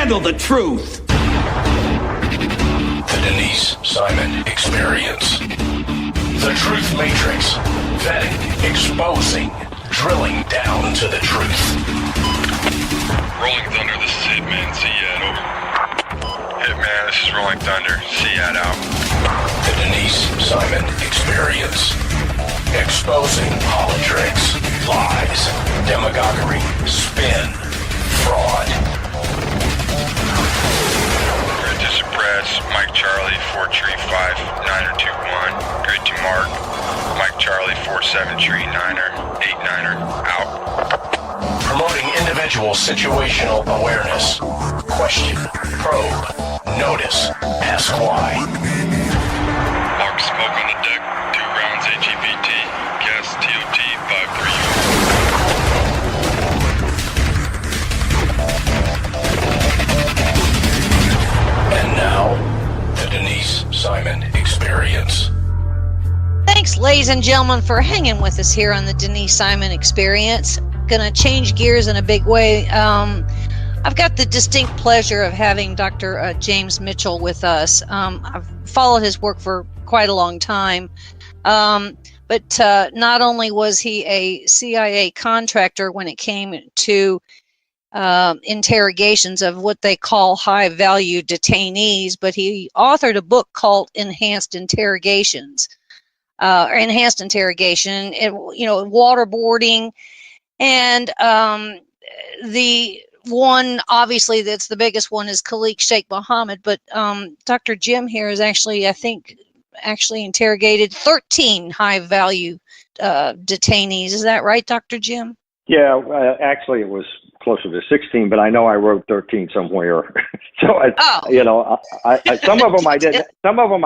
handle the truth. The Denise Simon Experience. The Truth Matrix. Vetting, exposing, drilling down to the truth. Rolling Thunder, this is Hitman, Seat, over. Hitman, this is Rolling Thunder, Seat out. The Denise Simon Experience. Exposing politics, lies, demagoguery, spin, fraud. Grid to suppress, Mike Charlie, 4 tree 5, 9er 2-1. Grid to mark, Mike Charlie, 4-7 tree 9er, 8-9er, out. Promoting individual situational awareness. Question, probe, notice, ask why. Mark smoke on the deck, 2 rounds HEPT, gas TOT 5-3. And now, the Denise Simon Experience. Thanks, ladies and gentlemen, for hanging with us here on the Denise Simon Experience. Going to change gears in a big way. I've got the distinct pleasure of having Dr. James Mitchell with us. I've followed his work for quite a long time. But not only was he a CIA contractor when it came to interrogations of what they call high-value detainees, but he authored a book called Enhanced Interrogations, or Enhanced Interrogation, waterboarding, and the one, obviously, that's the biggest one is Khalid Sheikh Mohammed, but Dr. Jim here is actually, I think, interrogated 13 high-value detainees. Is that right, Dr. Jim? Yeah, actually it was closer to 16, but I know I wrote 13 somewhere. So, some of them I did. Some of them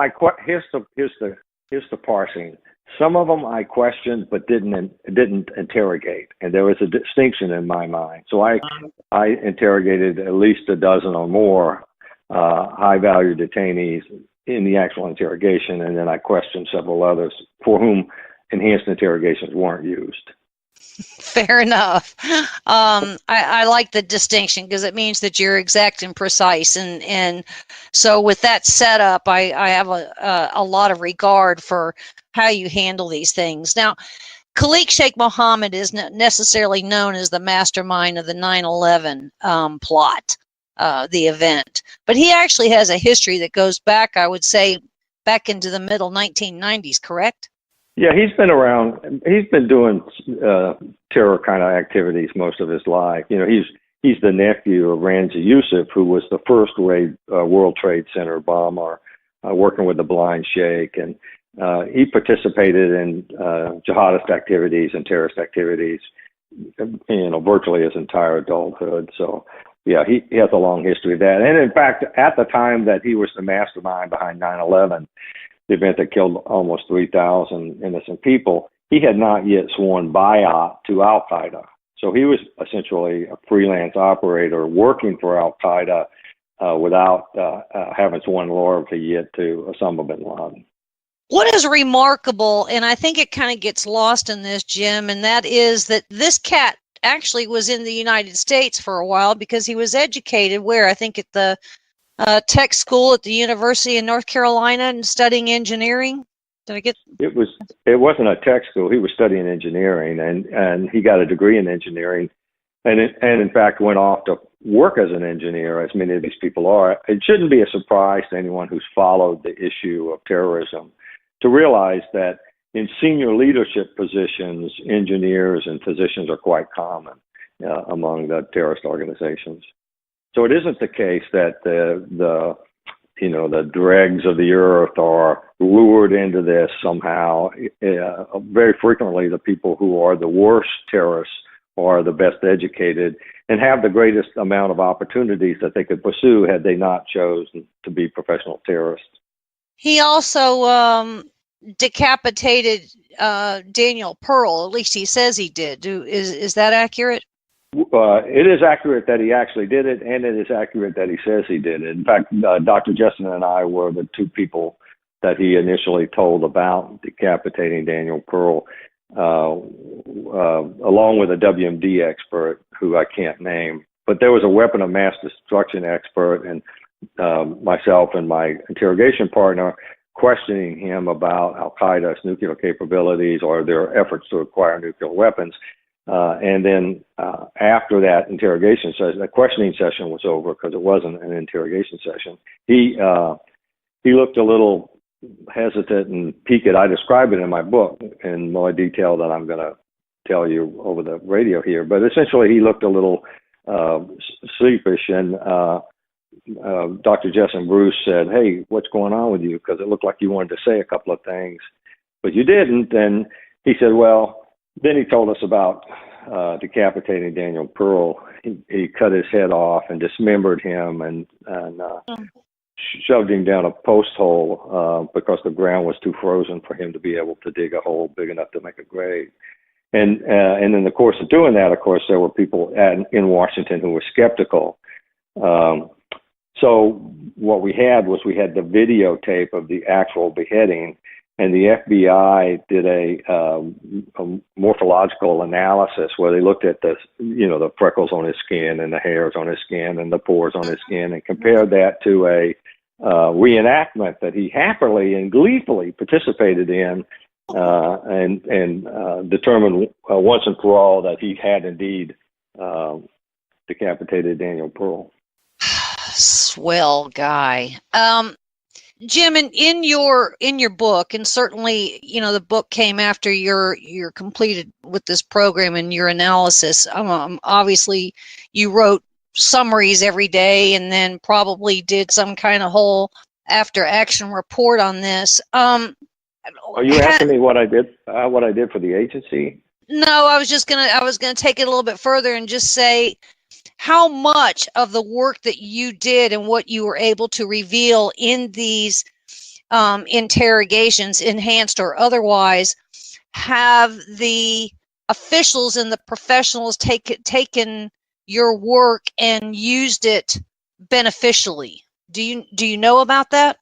here's the parsing. Some of them I questioned but didn't interrogate, and there was a distinction in my mind. So I interrogated at least a dozen or more high-value detainees in the actual interrogation, and then I questioned several others for whom enhanced interrogations weren't used. Fair enough. I like the distinction because it means that you're exact and precise. And so with that setup, I have a lot of regard for how you handle these things. Now, Khalid Sheikh Mohammed is not necessarily known as the mastermind of the 9/11 plot, the event. But he actually has a history that goes back, I would say, back into the middle 1990s, correct? Yeah, he's been around. He's been doing terror kind of activities most of his life. He's the nephew of Ramzi Youssef, who was the first World Trade Center bomber, working with the Blind Sheikh, and he participated in jihadist activities and terrorist activities, virtually his entire adulthood. So, yeah, he has a long history of that. And in fact, at the time that he was the mastermind behind 9/11. The event that killed almost 3,000 innocent people, he had not yet sworn bayat to Al-Qaeda. So he was essentially a freelance operator working for Al-Qaeda without having sworn loyalty yet to Osama bin Laden. What is remarkable, and I think it kind of gets lost in this, Jim, and that is that this cat actually was in the United States for a while because he was educated where? I think at the tech school at the University of North Carolina and studying engineering. Did I get? It wasn't a tech school. He was studying engineering, and he got a degree in engineering, and in fact went off to work as an engineer, as many of these people are. It shouldn't be a surprise to anyone who's followed the issue of terrorism to realize that in senior leadership positions, engineers and physicians are quite common among the terrorist organizations. So it isn't the case that the dregs of the earth are lured into this somehow. Very frequently, the people who are the worst terrorists are the best educated and have the greatest amount of opportunities that they could pursue had they not chosen to be professional terrorists. He also decapitated Daniel Pearl. At least he says he did. Is that accurate? It is accurate that he actually did it, and it is accurate that he says he did it. In fact, Dr. Justin and I were the two people that he initially told about decapitating Daniel Pearl, along with a WMD expert who I can't name. but there was a weapon of mass destruction expert and myself and my interrogation partner questioning him about Al-Qaeda's nuclear capabilities or their efforts to acquire nuclear weapons. And then after that interrogation session, the questioning session was over because it wasn't an interrogation session. He looked a little hesitant and peaked. I describe it in my book in more detail than I'm going to tell you over the radio here. But essentially, he looked a little sleepish, and Dr. Jessen Bruce said, "Hey, what's going on with you?" Because it looked like you wanted to say a couple of things, but you didn't. And he said, "Well," then he told us about decapitating Daniel Pearl. He cut his head off and dismembered him and shoved him down a post hole because the ground was too frozen for him to be able to dig a hole big enough to make a grave. And in the course of doing that, of course, there were people in Washington who were skeptical. So what we had the videotape of the actual beheading, and the FBI did a morphological analysis where they looked at the freckles on his skin and the hairs on his skin and the pores on his skin and compared that to a reenactment that he happily and gleefully participated in and determined once and for all that he had indeed decapitated Daniel Pearl. Swell guy. Jim, in your book, and certainly, the book came after you're completed with this program and your analysis. Obviously, you wrote summaries every day, and then probably did some kind of whole after action report on this. Are you asking me what I did for the agency? No, I was gonna take it a little bit further and just say, how much of the work that you did and what you were able to reveal in these interrogations, enhanced or otherwise, have the officials and the professionals taken your work and used it beneficially? Do you know about that?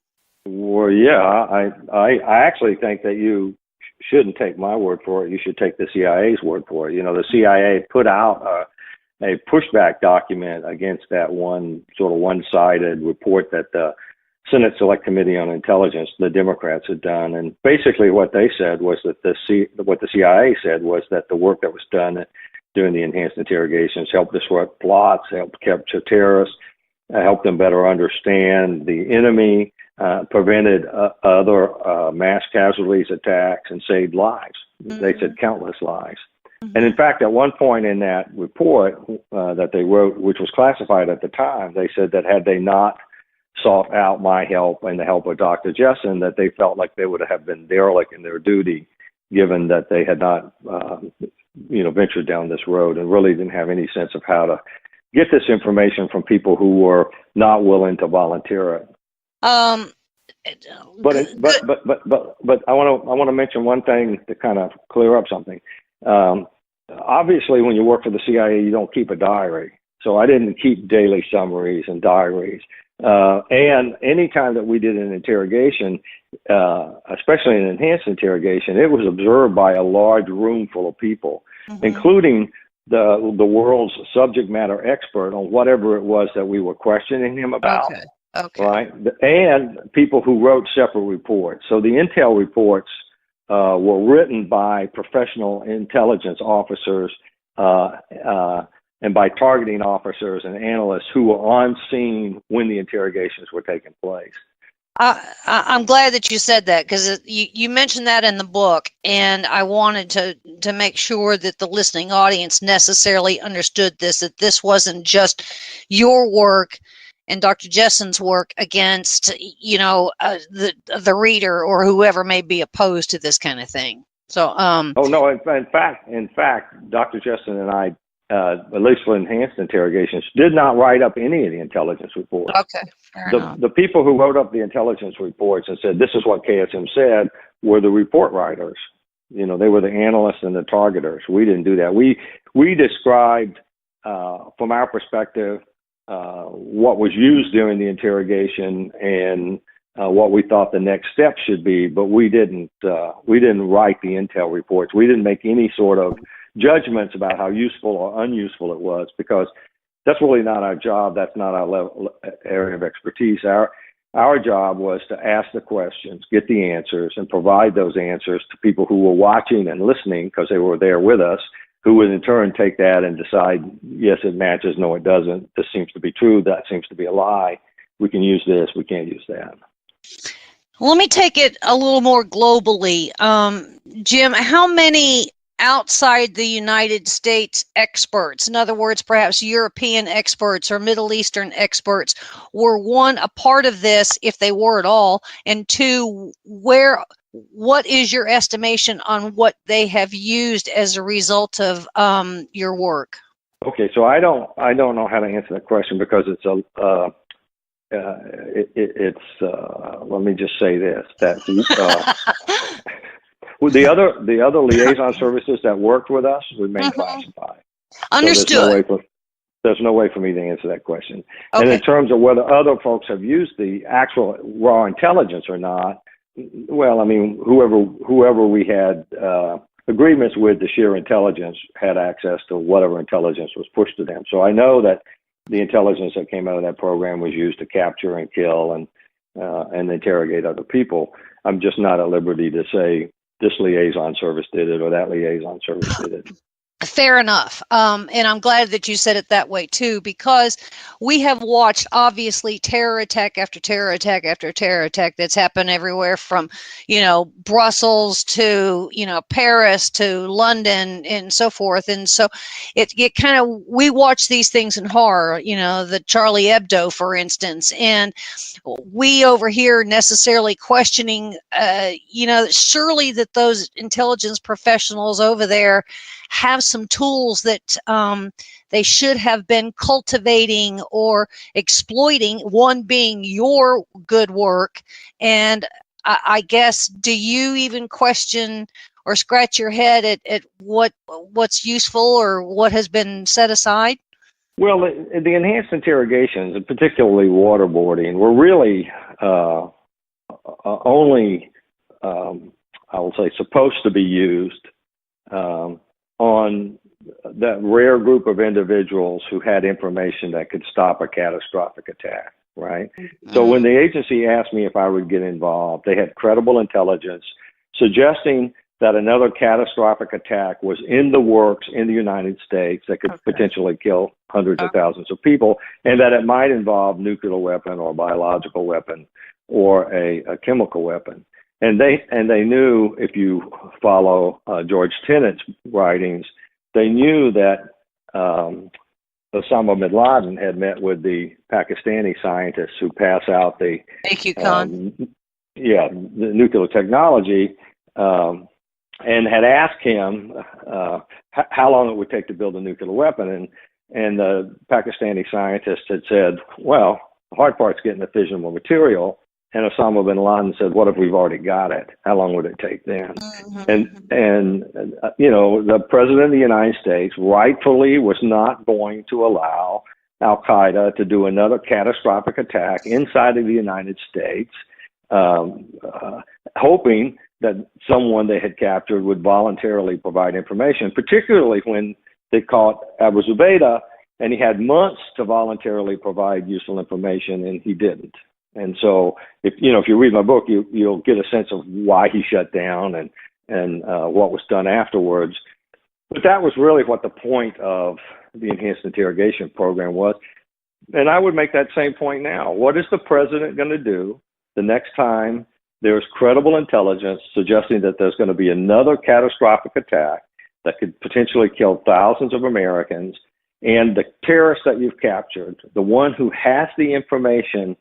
Well, yeah, I actually think that you shouldn't take my word for it. You should take the CIA's word for it. The CIA put out a pushback document against that one-sided report that the Senate Select Committee on Intelligence, the Democrats, had done. And basically what they said was that what the CIA said was that the work that was done during the enhanced interrogations helped disrupt plots, helped capture terrorists, helped them better understand the enemy, prevented other mass casualties, attacks, and saved lives. Mm-hmm. They said countless lives. And in fact, at one point in that report that they wrote, which was classified at the time, they said that had they not sought out my help and the help of Dr. Jessen, that they felt like they would have been derelict in their duty, given that they had not, ventured down this road and really didn't have any sense of how to get this information from people who were not willing to volunteer it. But I want to mention one thing to kind of clear up something. Obviously, when you work for the CIA, you don't keep a diary. So I didn't keep daily summaries and diaries. And any time that we did an interrogation, especially an enhanced interrogation, it was observed by a large room full of people, mm-hmm. including the world's subject matter expert on whatever it was that we were questioning him about. Okay. Right. And people who wrote separate reports. So the intel reports were written by professional intelligence officers and by targeting officers and analysts who were on scene when the interrogations were taking place. I'm glad that you said that, because you mentioned that in the book, and I wanted to make sure that the listening audience necessarily understood that this wasn't just your work and Dr. Jessen's work against, the reader or whoever may be opposed to this kind of thing. So, oh no! In fact, Dr. Jessen and I, at least for enhanced interrogations, did not write up any of the intelligence reports. Okay. The people who wrote up the intelligence reports and said this is what KSM said were the report writers. They were the analysts and the targeters. We didn't do that. We described, from our perspective, what was used during the interrogation and what we thought the next step should be, but we didn't write the intel reports. We didn't make any sort of judgments about how useful or unuseful it was, because that's really not our job. That's not our area of expertise. Our job was to ask the questions, get the answers, and provide those answers to people who were watching and listening because they were there with us, who would in turn take that and decide, yes, it matches, no, it doesn't. This seems to be true. That seems to be a lie. We can use this. We can't use that. Let me take it a little more globally. Jim, how many outside the United States experts, in other words, perhaps European experts or Middle Eastern experts, were one, a part of this, if they were at all, and two, what is your estimation on what they have used as a result of your work? Okay, so I don't know how to answer that question because it's let me just say this, that with the other liaison services that worked with us remain classified. Understood. So there's no way for me to answer that question. Okay. And in terms of whether other folks have used the actual raw intelligence or not, well, I mean, whoever we had agreements with, the sheer intelligence had access to whatever intelligence was pushed to them. So I know that the intelligence that came out of that program was used to capture and kill and interrogate other people. I'm just not at liberty to say this liaison service did it or that liaison service did it. Fair enough. And I'm glad that you said it that way too, because we have watched obviously terror attack after terror attack after terror attack that's happened everywhere from, Brussels to, Paris to London and so forth. And so it kind of, we watch these things in horror, the Charlie Hebdo, for instance, and we over here necessarily questioning, surely that those intelligence professionals over there have some tools that they should have been cultivating or exploiting, one being your good work. And I guess, do you even question or scratch your head at what's useful or what has been set aside? Well, the enhanced interrogations, and particularly waterboarding, were really only, I will say, supposed to be used on that rare group of individuals who had information that could stop a catastrophic attack, right? Mm-hmm. So when the agency asked me if I would get involved, they had credible intelligence suggesting that another catastrophic attack was in the works in the United States that could potentially kill hundreds of thousands of people, and that it might involve nuclear weapon or biological weapon or a chemical weapon. And they knew, if you follow George Tenet's writings, they knew that Osama bin Laden had met with the Pakistani scientists who pass out the the nuclear technology, and had asked him how long it would take to build a nuclear weapon, and the Pakistani scientists had said, well, the hard part's getting the fissionable material. And Osama bin Laden said, what if we've already got it? How long would it take then? Mm-hmm. And the president of the United States rightfully was not going to allow Al-Qaeda to do another catastrophic attack inside of the United States, hoping that someone they had captured would voluntarily provide information, particularly when they caught Abu Zubaydah, and he had months to voluntarily provide useful information, and he didn't. And so, if you read my book, you'll get a sense of why he shut down and what was done afterwards. But that was really what the point of the enhanced interrogation program was. And I would make that same point now. What is the president going to do the next time there's credible intelligence suggesting that there's going to be another catastrophic attack that could potentially kill thousands of Americans, and the terrorist that you've captured, the one who has the information,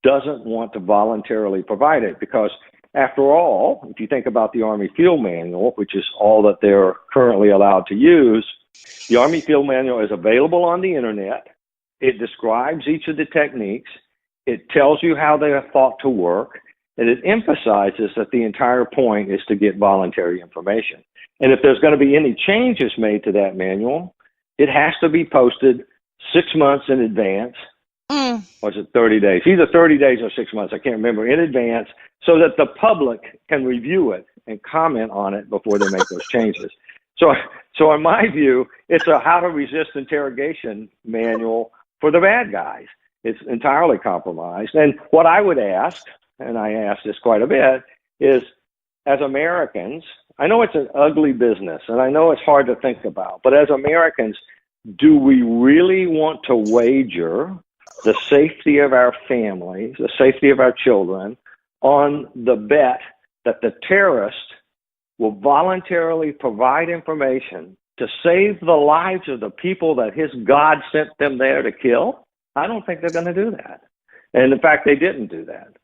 doesn't want to voluntarily provide it? Because after all, if you think about the Army Field Manual, which is all that they're currently allowed to use, the Army Field Manual is available on the internet. It describes each of the techniques. It tells you how they are thought to work. And it emphasizes that the entire point is to get voluntary information. And if there's going to be any changes made to that manual, it has to be posted 6 months in advance. Or is it 30 days? Either 30 days or 6 months, I can't remember, in advance, so that the public can review it and comment on it before they make those changes. So in my view, it's a how to resist interrogation manual for the bad guys. It's entirely compromised. And what I would ask, and I ask this quite a bit, is as Americans, I know it's an ugly business, and I know it's hard to think about, but as Americans, do we really want to wager the safety of our families, the safety of our children, on the bet that the terrorist will voluntarily provide information to save the lives of the people that his God sent them there to kill? I don't think they're going to do that. And in fact, they didn't do that.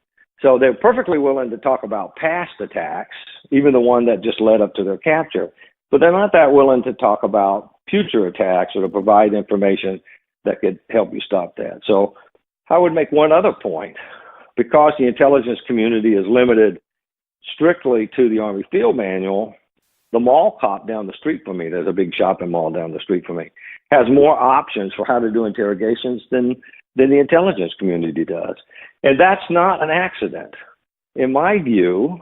So they're perfectly willing to talk about past attacks, even the one that just led up to their capture, but they're not that willing to talk about future attacks or to provide information that could help you stop that. So I would make one other point. Because the intelligence community is limited strictly to the Army Field Manual, the mall cop down the street from me, there's a big shopping mall down the street from me, has more options for how to do interrogations than the intelligence community does. And that's not an accident. In my view,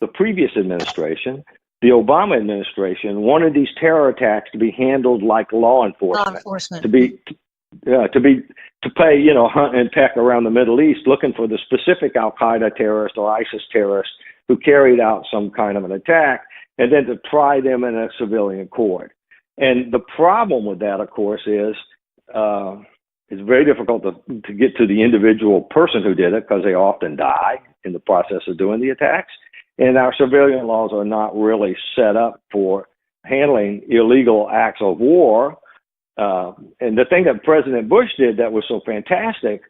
the previous administration, the Obama administration, wanted these terror attacks to be handled like law enforcement. To play, hunt and peck around the Middle East looking for the specific Al-Qaeda terrorist or ISIS terrorist who carried out some kind of an attack, and then to try them in a civilian court. And the problem with that, of course, is it's very difficult to get to the individual person who did it because they often die in the process of doing the attacks. And our civilian laws are not really set up for handling illegal acts of war. And the thing that President Bush did that was so fantastic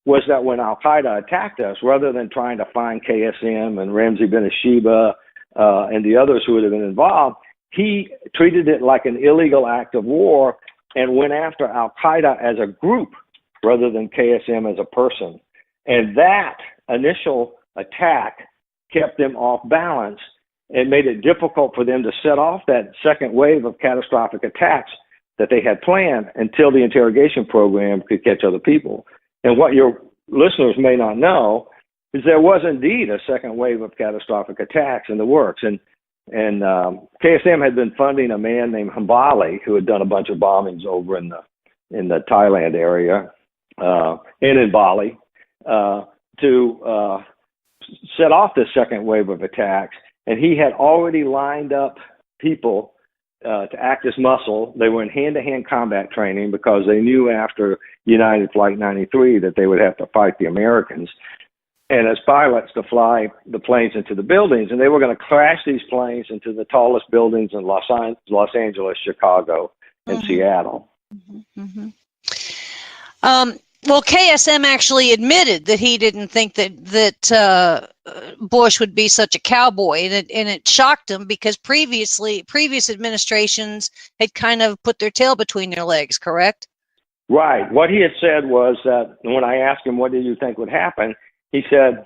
was that when Al-Qaeda attacked us, rather than trying to find KSM and Ramzi bin Sheba and the others who would have been involved, he treated it like an illegal act of war and went after Al-Qaeda as a group rather than KSM as a person. And that initial attack kept them off balance and made it difficult for them to set off that second wave of catastrophic attacks that they had planned until the interrogation program could catch other people. And what your listeners may not know is there was indeed a second wave of catastrophic attacks in the works. And KSM had been funding a man named Hambali who had done a bunch of bombings over in the Thailand area and in Bali to set off this second wave of attacks. And he had already lined up people to act as muscle. They were in hand-to-hand combat training because they knew after United Flight 93 that they would have to fight the Americans. And as pilots to fly the planes into the buildings, and they were going to crash these planes into the tallest buildings in Los Angeles, Chicago, and Seattle. Well, KSM actually admitted that he didn't think that Bush would be such a cowboy, and it shocked him because previous administrations had kind of put their tail between their legs, correct? Right. What he had said was that when I asked him, what did you think would happen? He said,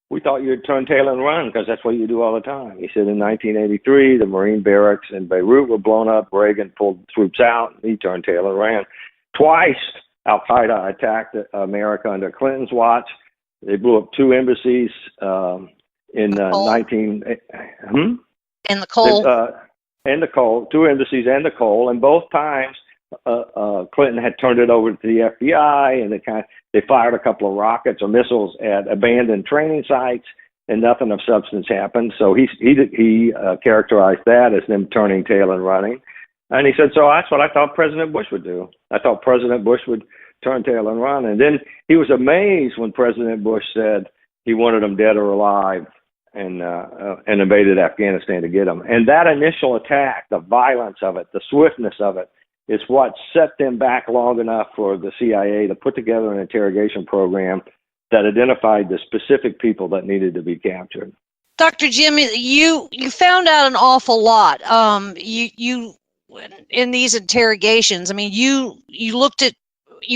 we thought you'd turn tail and run because that's what you do all the time. He said in 1983, the Marine barracks in Beirut were blown up. Reagan pulled troops out. He turned tail and ran. Twice, Al-Qaeda attacked America under Clinton's watch. They blew up two embassies in 19... And the coal. And the coal, two embassies and the coal. And both times, Clinton had turned it over to the FBI, and they fired a couple of rockets or missiles at abandoned training sites, and nothing of substance happened. So he characterized that as them turning tail and running. And he said, so that's what I thought President Bush would do. I thought President Bush would turn tail and run. And then he was amazed when President Bush said he wanted them dead or alive and invaded Afghanistan to get them. And that initial attack, the violence of it, the swiftness of it, is what set them back long enough for the CIA to put together an interrogation program that identified the specific people that needed to be captured. Dr. Jim, you found out an awful lot. You in these interrogations, I mean, you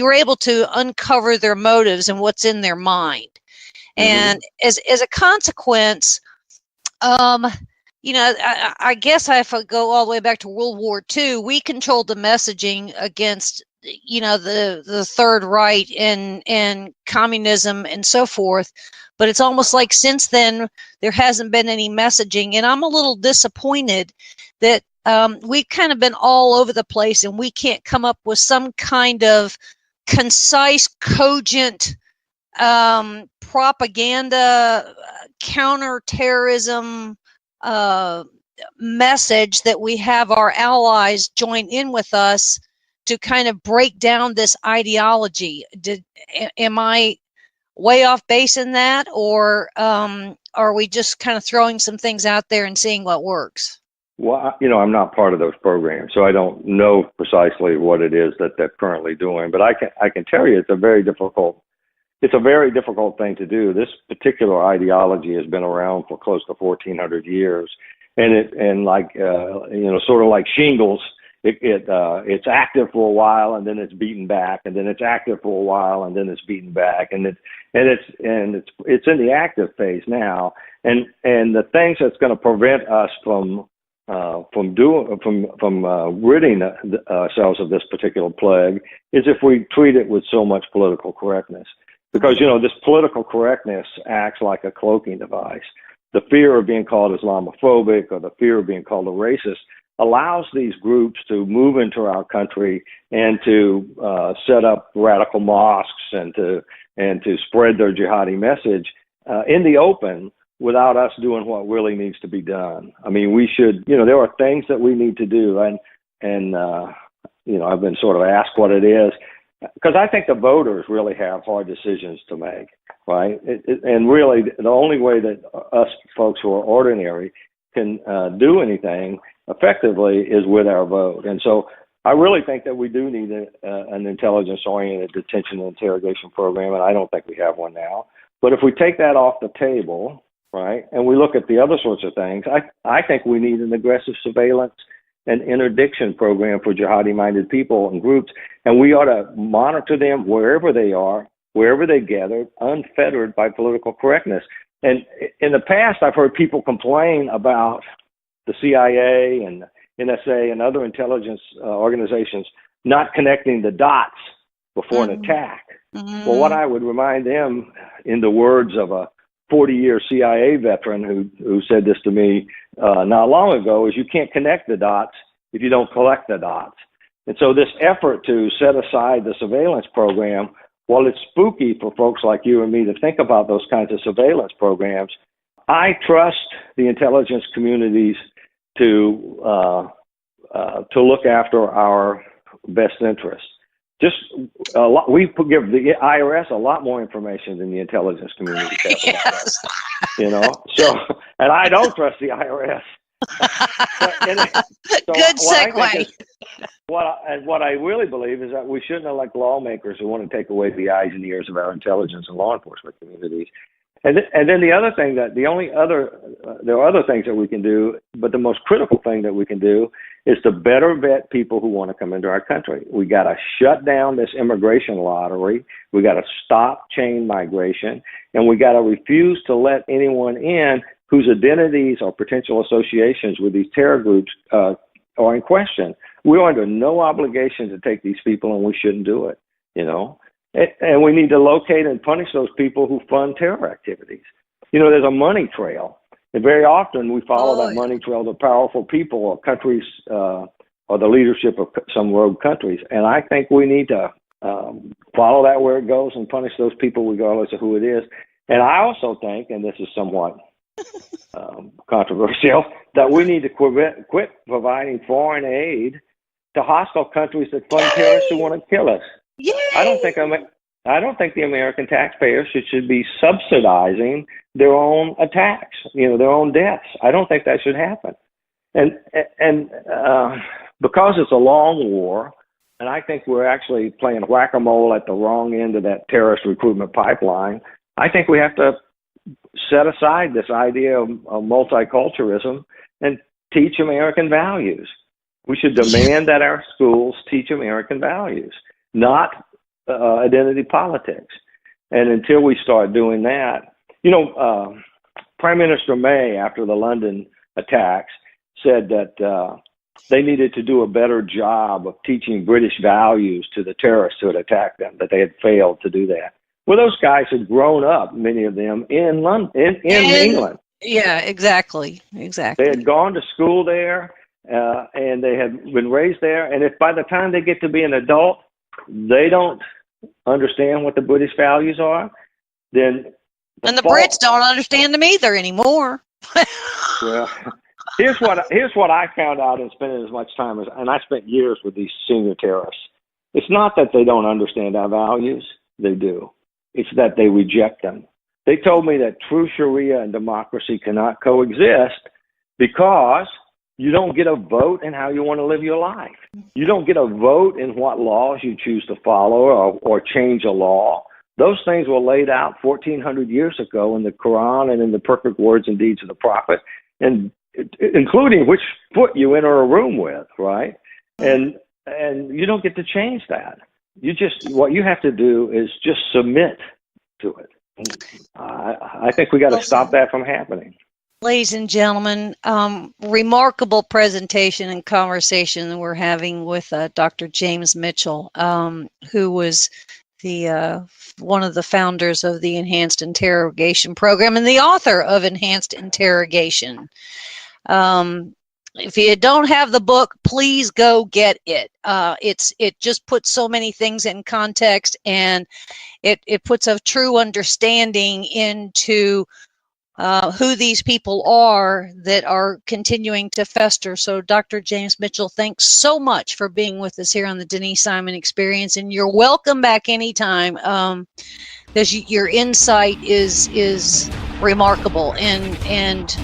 were able to uncover their motives and what's in their mind. And as a consequence, I guess if I go all the way back to World War II, we controlled the messaging against, the Third Reich and communism and so forth. But it's almost like since then, there hasn't been any messaging. And I'm a little disappointed that we've kind of been all over the place, and we can't come up with some kind of concise, cogent propaganda, counterterrorism message that we have our allies join in with us to kind of break down this ideology. Am I way off base in that, or are we just kind of throwing some things out there and seeing what works? Well, I'm not part of those programs, so I don't know precisely what it is that they're currently doing. But I can tell you it's a very difficult thing to do. This particular ideology has been around for close to 1,400 years, and like sort of like shingles. It's active for a while, and then it's beaten back, and then it's active for a while, and then it's beaten back, and it's in the active phase now. And the things that's going to prevent us from ridding ourselves of this particular plague is if we treat it with so much political correctness, because this political correctness acts like a cloaking device. The fear of being called Islamophobic or the fear of being called a racist allows these groups to move into our country and to set up radical mosques and to spread their jihadi message in the open without us doing what really needs to be done. I mean, we should, there are things that we need to do, and I've been sort of asked what it is, because I think the voters really have hard decisions to make, right? And really, the only way that us folks who are ordinary can do anything effectively is with our vote. And so I really think that we do need an intelligence-oriented detention and interrogation program, and I don't think we have one now. But if we take that off the table, right, and we look at the other sorts of things, I think we need an aggressive surveillance and interdiction program for jihadi-minded people and groups, and we ought to monitor them wherever they are, wherever they gather, unfettered by political correctness. And in the past, I've heard people complain about the CIA and NSA and other intelligence organizations not connecting the dots before an attack. Well, what I would remind them, in the words of a 40-year CIA veteran who said this to me not long ago, is you can't connect the dots if you don't collect the dots. And so this effort to set aside the surveillance program, while it's spooky for folks like you and me to think about those kinds of surveillance programs, I trust the intelligence communities to look after our best interests. We give the IRS a lot more information than the intelligence community has about us, So, and I don't trust the IRS. Good segue. What I really believe is that we shouldn't elect lawmakers who want to take away the eyes and ears of our intelligence and law enforcement communities. And then the other thing there are other things that we can do, but the most critical thing that we can do is to better vet people who want to come into our country. We got to shut down this immigration lottery. We got to stop chain migration, and we got to refuse to let anyone in whose identities or potential associations with these terror groups are in question. We're under no obligation to take these people, and we shouldn't do it, And we need to locate and punish those people who fund terror activities. There's a money trail. And very often we follow that money trail to powerful people or countries or the leadership of some rogue countries. And I think we need to follow that where it goes and punish those people regardless of who it is. And I also think, and this is somewhat controversial, that we need to quit providing foreign aid to hostile countries that fund terrorists who want to kill us. Yay! I don't think the American taxpayers should be subsidizing their own attacks, their own deaths. I don't think that should happen. And because it's a long war, and I think we're actually playing whack-a-mole at the wrong end of that terrorist recruitment pipeline, I think we have to set aside this idea of multiculturalism and teach American values. We should demand that our schools teach American values, not identity politics. And until we start doing that, Prime Minister May, after the London attacks, said that they needed to do a better job of teaching British values to the terrorists who had attacked them, that they had failed to do that. Well, those guys had grown up, many of them, in London, in England. Yeah, exactly. They had gone to school there. and they have been raised there. And if by the time they get to be an adult, they don't understand what the Buddhist values are, then the Brits don't understand them either anymore. Well, here's what I found out in spending as much time as, and I spent years with these senior terrorists. It's not that they don't understand our values; they do. It's that they reject them. They told me that true Sharia and democracy cannot coexist because you don't get a vote in how you want to live your life. You don't get a vote in what laws you choose to follow or change a law. Those things were laid out 1,400 years ago in the Quran and in the perfect words and deeds of the Prophet, and including which foot you enter a room with, right? And you don't get to change that. What you have to do is just submit to it. I think we got to stop that from happening. Ladies and gentlemen, remarkable presentation and conversation that we're having with Dr. James Mitchell, who was the one of the founders of the Enhanced Interrogation Program and the author of Enhanced Interrogation. If you don't have the book, please go get it. It just puts so many things in context, and it puts a true understanding into who these people are that are continuing to fester. So Dr. James Mitchell, thanks so much for being with us here on the Denise Simon Experience, and you're welcome back anytime, because your insight is remarkable, and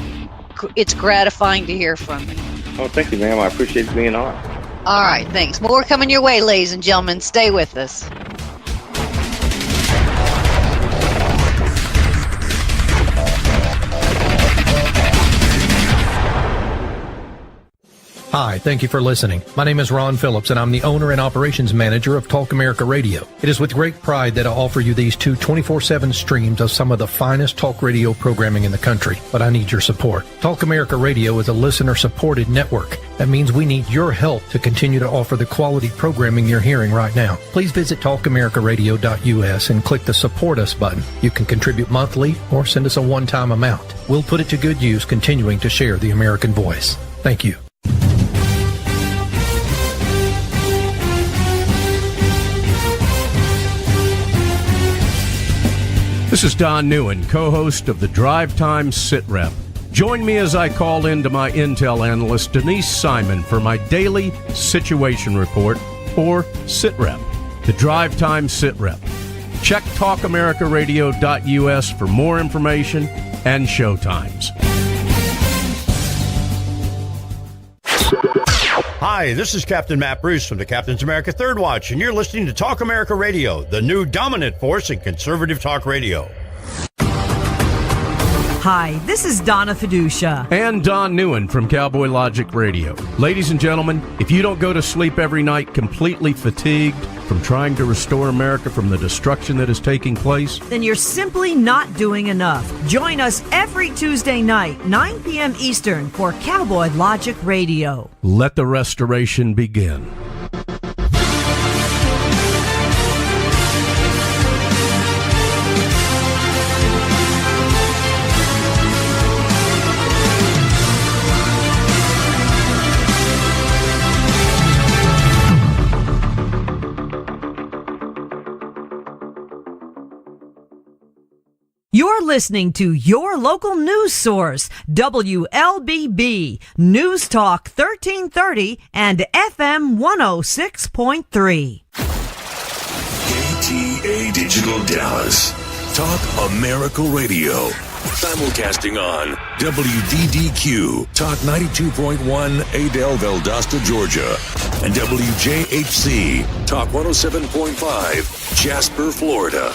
it's gratifying to hear from you. Oh, thank you, ma'am. I appreciate being on. All right, thanks. More coming your way, ladies and gentlemen. Stay with us. Hi, thank you for listening. My name is Ron Phillips, and I'm the owner and operations manager of Talk America Radio. It is with great pride that I offer you these two 24/7 streams of some of the finest talk radio programming in the country, but I need your support. Talk America Radio is a listener-supported network. That means we need your help to continue to offer the quality programming you're hearing right now. Please visit talkamericaradio.us and click the Support Us button. You can contribute monthly or send us a one-time amount. We'll put it to good use continuing to share the American voice. Thank you. This is Don Newen, co-host of the Drive Time Sit Rep. Join me as I call in to my Intel analyst, Denise Simon, for my daily situation report, or Sit Rep, the Drive Time Sit Rep. Check talkamericaradio.us for more information and show times. Hi, this is Captain Matt Bruce from the Captain's America Third Watch, and you're listening to Talk America Radio, the new dominant force in conservative talk radio. Hi, this is Donna Fiducia. And Don Newen from Cowboy Logic Radio. Ladies and gentlemen, if you don't go to sleep every night completely fatigued from trying to restore America from the destruction that is taking place, then you're simply not doing enough. Join us every Tuesday night, 9 p.m. Eastern, for Cowboy Logic Radio. let the restoration begin. You're listening to your local news source, WLBB, News Talk 1330 and FM 106.3. KTA Digital Dallas. Talk America Radio. Simulcasting on WDDQ, Talk 92.1, Adel, Valdosta, Georgia. And WJHC, Talk 107.5, Jasper, Florida.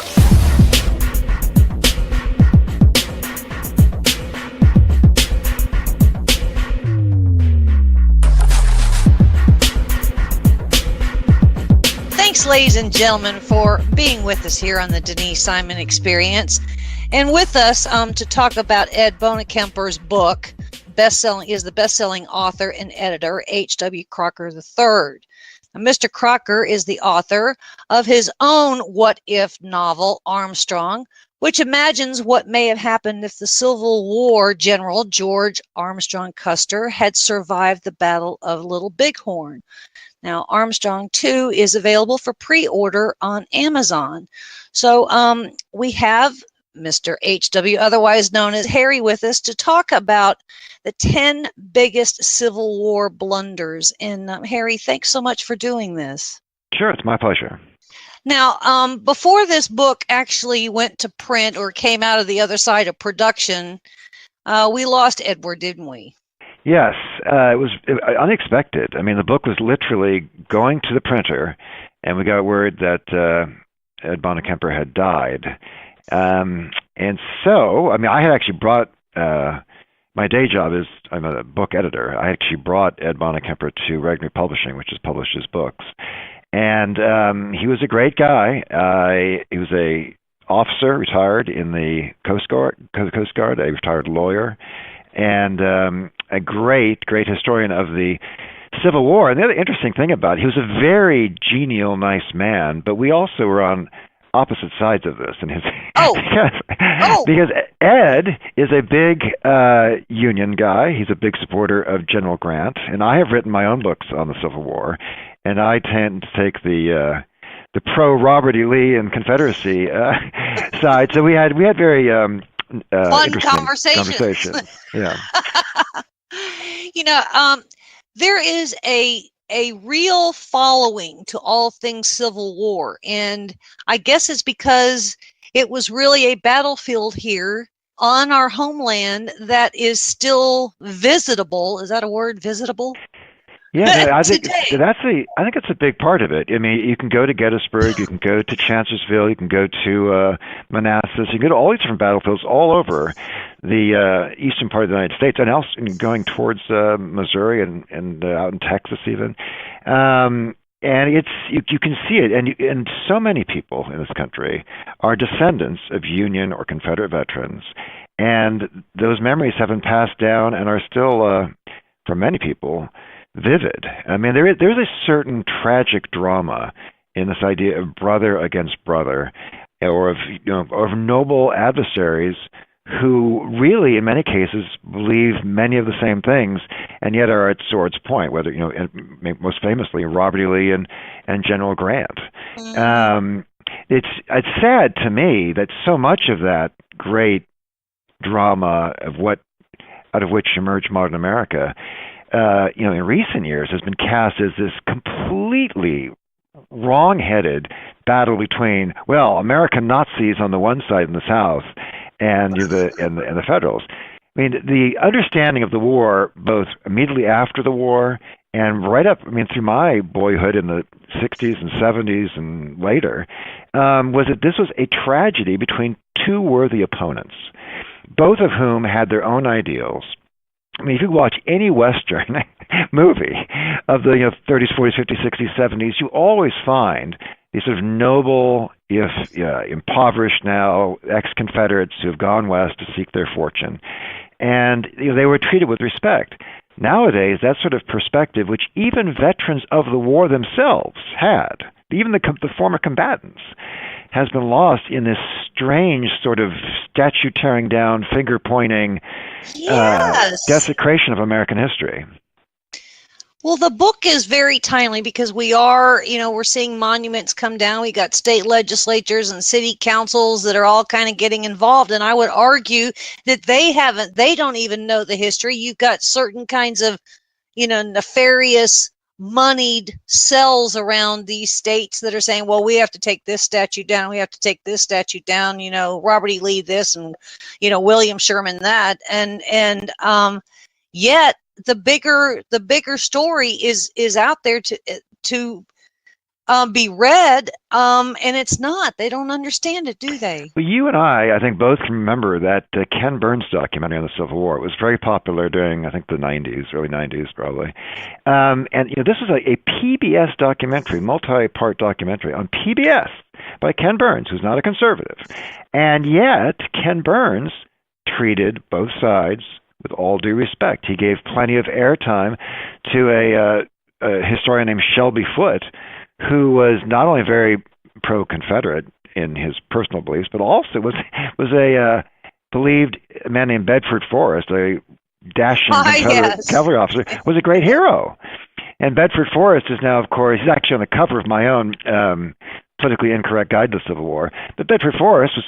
Thanks, ladies and gentlemen, for being with us here on the Denise Simon Experience. And with us to talk about Ed Bonekemper's book, is the best-selling author and editor, H.W. Crocker III. Now, Mr. Crocker is the author of his own What If novel, Armstrong, which imagines what may have happened if the Civil War General George Armstrong Custer had survived the Battle of Little Bighorn. Now, Armstrong 2 is available for pre-order on Amazon. So we have Mr. H.W., otherwise known as Harry, with us to talk about the 10 biggest Civil War blunders. And Harry, thanks so much for doing this. Sure, it's my pleasure. Now, before this book actually went to print or came out of the other side of production, we lost Edward, didn't we? Yes, it was unexpected. I mean, the book was literally going to the printer, and we got word that Ed Bonakemper had died. And so, I mean, I had actually brought, my day job is I'm a book editor. I actually brought Ed Bonakemper to Regnery Publishing, which has published his books. And he was a great guy. He was a officer, retired in the Coast Guard, a retired lawyer, and a great historian of the Civil War. And the other interesting thing about it, he was a very genial, nice man, but we also were on opposite sides of this. And because Ed is a big Union guy. He's a big supporter of General Grant, and I have written my own books on the Civil War. And I tend to take the pro-Robert E. Lee and Confederacy side. So we had very fun conversation. Yeah. There is a real following to all things Civil War, and I guess it's because it was really a battlefield here on our homeland that is still visitable. Is that a word, visitable? Yeah, I think it's a big part of it. I mean, you can go to Gettysburg, you can go to Chancellorsville, you can go to Manassas, you can go to all these different battlefields all over the eastern part of the United States, and also going towards Missouri and out in Texas even. And it's you can see it, and so many people in this country are descendants of Union or Confederate veterans, and those memories have been passed down and are still, for many people, vivid. I mean, there's a certain tragic drama in this idea of brother against brother, or of noble adversaries who really, in many cases, believe many of the same things, and yet are at sword's point. Whether most famously Robert E. Lee and General Grant. It's sad to me that so much of that great drama out of which emerged modern America, in recent years has been cast as this completely wrong-headed battle between, American Nazis on the one side in the South and the Federals. I mean, the understanding of the war, both immediately after the war and right up, through my boyhood in the 60s and 70s and later, was that this was a tragedy between two worthy opponents, both of whom had their own ideals. I mean, if you watch any Western movie of the 30s, 40s, 50s, 60s, 70s, you always find these sort of noble, if impoverished now, ex-Confederates who have gone west to seek their fortune. And they were treated with respect. Nowadays, that sort of perspective, which even veterans of the war themselves had, even the former combatants, has been lost in this strange sort of statue-tearing down, finger-pointing desecration of American history. Well, the book is very timely because we're seeing monuments come down. We got state legislatures and city councils that are all kind of getting involved. And I would argue that they don't even know the history. You've got certain kinds of, nefarious moneyed cells around these states that are saying, well, we have to take this statue down. We have to take this statue down, Robert E. Lee this and, William Sherman that. And yet the bigger story is out there to be read, and it's not. They don't understand it, do they? Well, you and I think, both can remember that Ken Burns documentary on the Civil War. It was very popular during, I think, the 90s, early 90s, probably. And this is a PBS documentary, multi-part documentary on PBS by Ken Burns, who's not a conservative. And yet, Ken Burns treated both sides with all due respect. He gave plenty of airtime to a historian named Shelby Foote, who was not only very pro-Confederate, in his personal beliefs, but also was a believed a man named Bedford Forrest, a dashing Confederate cavalry officer, was a great hero. And Bedford Forrest is now, of course, he's actually on the cover of my own politically incorrect guide to the Civil War. But Bedford Forrest was,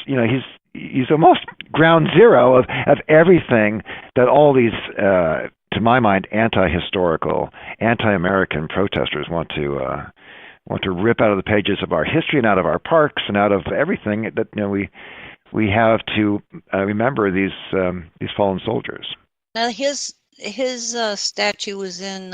he's almost ground zero of everything that all these, to my mind, anti-historical, anti-American protesters want to rip out of the pages of our history and out of our parks and out of everything that we have to remember these fallen soldiers. Now his statue was in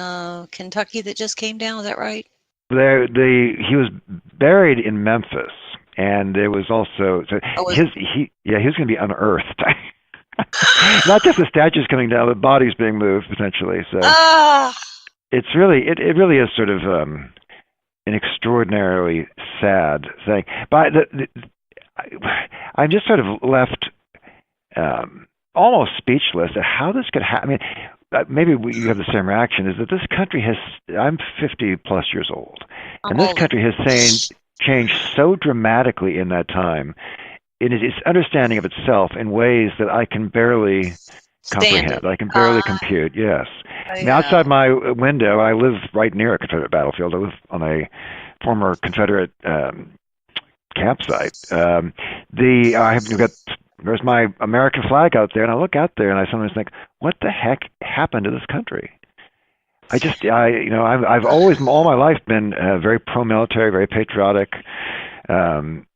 Kentucky that just came down. Is that right? He was buried in Memphis, and there was also he was going to be unearthed. Not just the statues coming down, the bodies being moved potentially. So it's really it really is sort of an extraordinarily sad thing. But I'm just sort of left almost speechless at how this could happen. I mean, maybe you have the same reaction, is that this country I'm 50 plus years old, and this country has changed so dramatically in that time in its understanding of itself in ways that I can barely comprehend. I can barely compute, yes. Now, outside my window, I live right near a Confederate battlefield. I live on a former Confederate campsite. There's my American flag out there, and I look out there, and I sometimes think, what the heck happened to this country? I've always, all my life, been very pro-military, very patriotic, and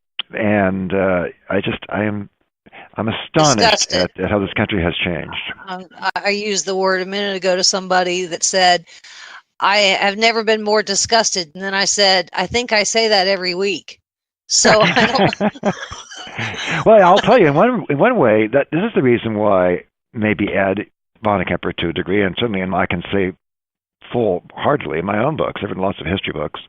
I'm astonished at how this country has changed. I used the word a minute ago to somebody that said, I have never been more disgusted. And then I said, I think I say that every week. So I don't. Well, I'll tell you, in one way, that this is the reason why maybe Ed Vonnegut, to a degree, and certainly I can say full-heartedly in my own books, I've written lots of history books,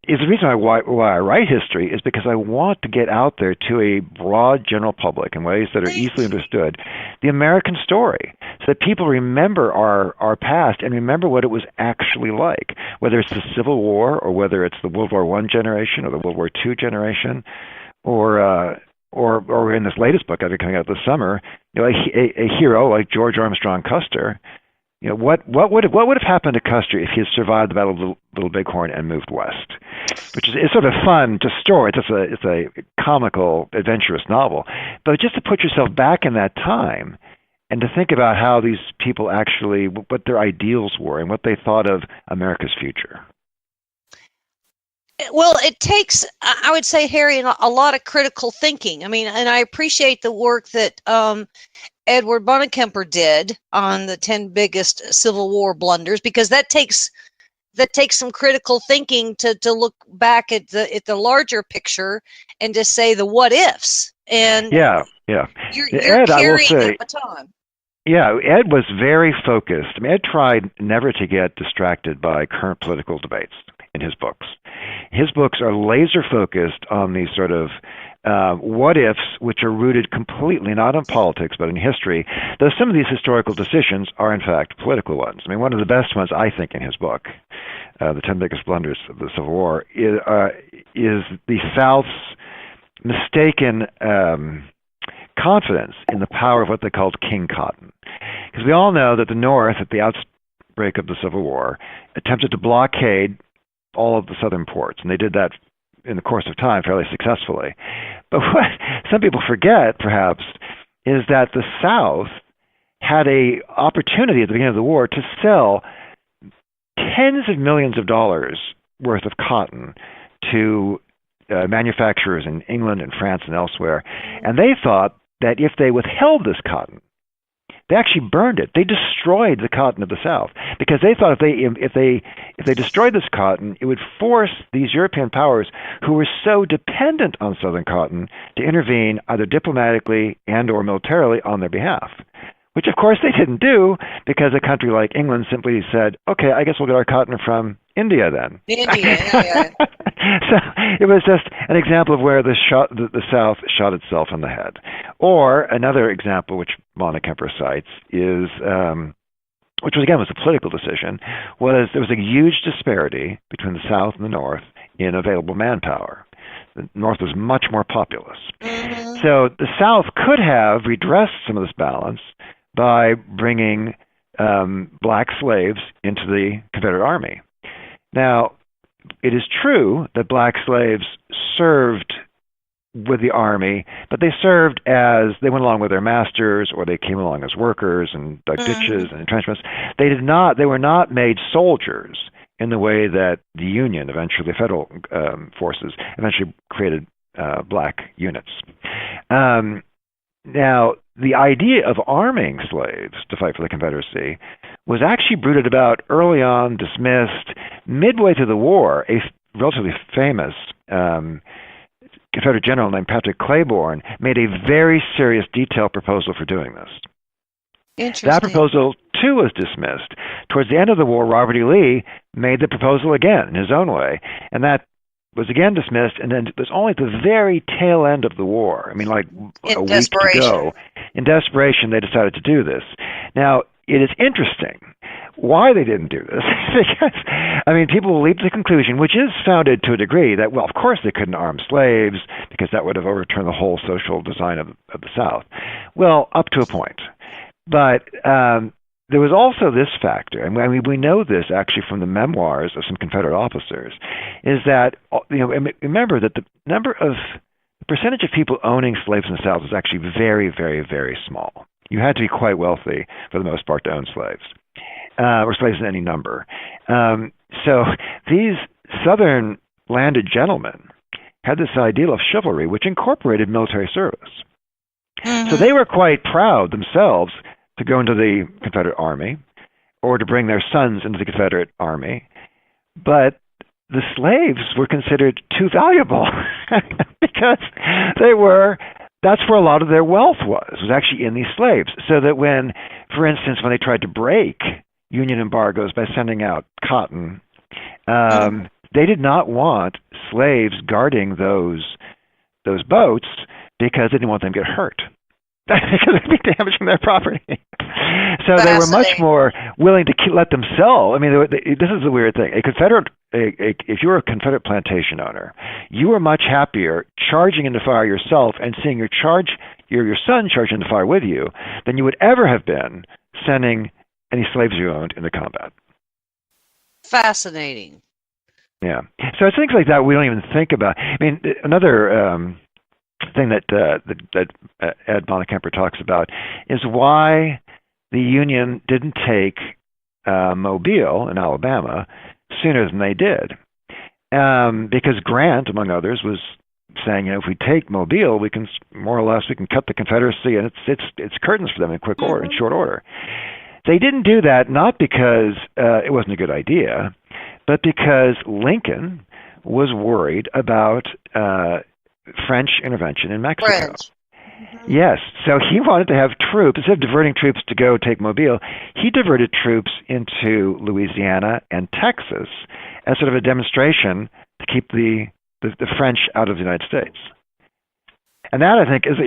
is the reason why I write history is because I want to get out there to a broad general public in ways that are easily understood, the American story, so that people remember our past and remember what it was actually like, whether it's the Civil War or whether it's the World War I generation or the World War II generation, or in this latest book I've been coming out this summer, a hero like George Armstrong Custer. What would have happened to Custer if he had survived the Battle of Little Bighorn and moved west? Which is sort of fun to story. It's a comical, adventurous novel, but just to put yourself back in that time and to think about how these people actually, what their ideals were and what they thought of America's future. Well, it takes, I would say, Harry, a lot of critical thinking. I mean, and I appreciate the work that Edward Bonekemper did on the 10 biggest Civil War blunders, because that takes some critical thinking to look back at the larger picture and to say the what ifs. And you're Ed, carrying the baton. Yeah, Ed was very focused. I mean, Ed tried never to get distracted by current political debates in his books. His books are laser focused on these sort of what ifs, which are rooted completely not in politics but in history, though some of these historical decisions are in fact political ones. I mean, one of the best ones, I think, in his book, The 10 Biggest Blunders of the Civil War, is the South's mistaken confidence in the power of what they called King Cotton. Because we all know that the North, at the outbreak of the Civil War, attempted to blockade all of the southern ports, and they did that in the course of time fairly successfully. But what some people forget, perhaps, is that the South had an opportunity at the beginning of the war to sell tens of millions of dollars worth of cotton to manufacturers in England and France and elsewhere, and they thought that if they withheld this cotton, they actually burned it. They destroyed the cotton of the South because they thought if they destroyed this cotton, it would force these European powers who were so dependent on Southern cotton to intervene either diplomatically and or militarily on their behalf. Which, of course, they didn't do because a country like England simply said, okay, I guess we'll get our cotton from India then. Yeah. So it was just an example of where the South shot itself in the head. Or another example, which Bonekemper cites, is, which was a political decision, was there was a huge disparity between the South and the North in available manpower. The North was much more populous. So the South could have redressed some of this balance by bringing black slaves into the Confederate Army. Now, it is true that black slaves served with the Army, but they served as they went along with their masters, or they came along as workers and dug ditches and entrenchments. They were not made soldiers in the way that the Union, eventually the federal forces, eventually created black units. Now, the idea of arming slaves to fight for the Confederacy was actually brooded about early on, dismissed. Midway through the war, a relatively famous Confederate general named Patrick Claiborne made a very serious, detailed proposal for doing this. Interesting. That proposal, too, was dismissed. Towards the end of the war, Robert E. Lee made the proposal again in his own way, and that was again dismissed, and then it was only at the very tail end of the war, like a week to go. In desperation, they decided to do this. Now, it is interesting why they didn't do this, because, people will leap to the conclusion, which is founded to a degree, that, well, of course they couldn't arm slaves, because that would have overturned the whole social design of the South. Well, up to a point. But there was also this factor, and we know this actually from the memoirs of some Confederate officers, is that, remember that the percentage of people owning slaves in the South was actually very, very, very small. You had to be quite wealthy, for the most part, to own slaves, or slaves in any number. So these Southern landed gentlemen had this ideal of chivalry, which incorporated military service. So they were quite proud themselves to go into the Confederate Army or to bring their sons into the Confederate Army. But the slaves were considered too valuable because that's where a lot of their wealth was actually in these slaves. So that when, for instance, when they tried to break Union embargoes by sending out cotton, they did not want slaves guarding those boats because they didn't want them to get hurt. Because it'd be damaging their property. So they were much more willing to let them sell. This is the weird thing. If you were a Confederate plantation owner, you were much happier charging into fire yourself and seeing your son charge into fire with you than you would ever have been sending any slaves you owned into combat. Fascinating. Yeah. So it's things like that we don't even think about. Another thing that Ed Bonekemper talks about is why the Union didn't take Mobile in Alabama sooner than they did. Because Grant, among others, was saying, if we take Mobile, we can cut the Confederacy, and it's curtains for them in quick order, in short order. They didn't do that not because it wasn't a good idea, but because Lincoln was worried about French intervention in Mexico. Yes, so he wanted to have troops, instead of diverting troops to go take Mobile, he diverted troops into Louisiana and Texas as sort of a demonstration to keep the French out of the United States. And that, I think, is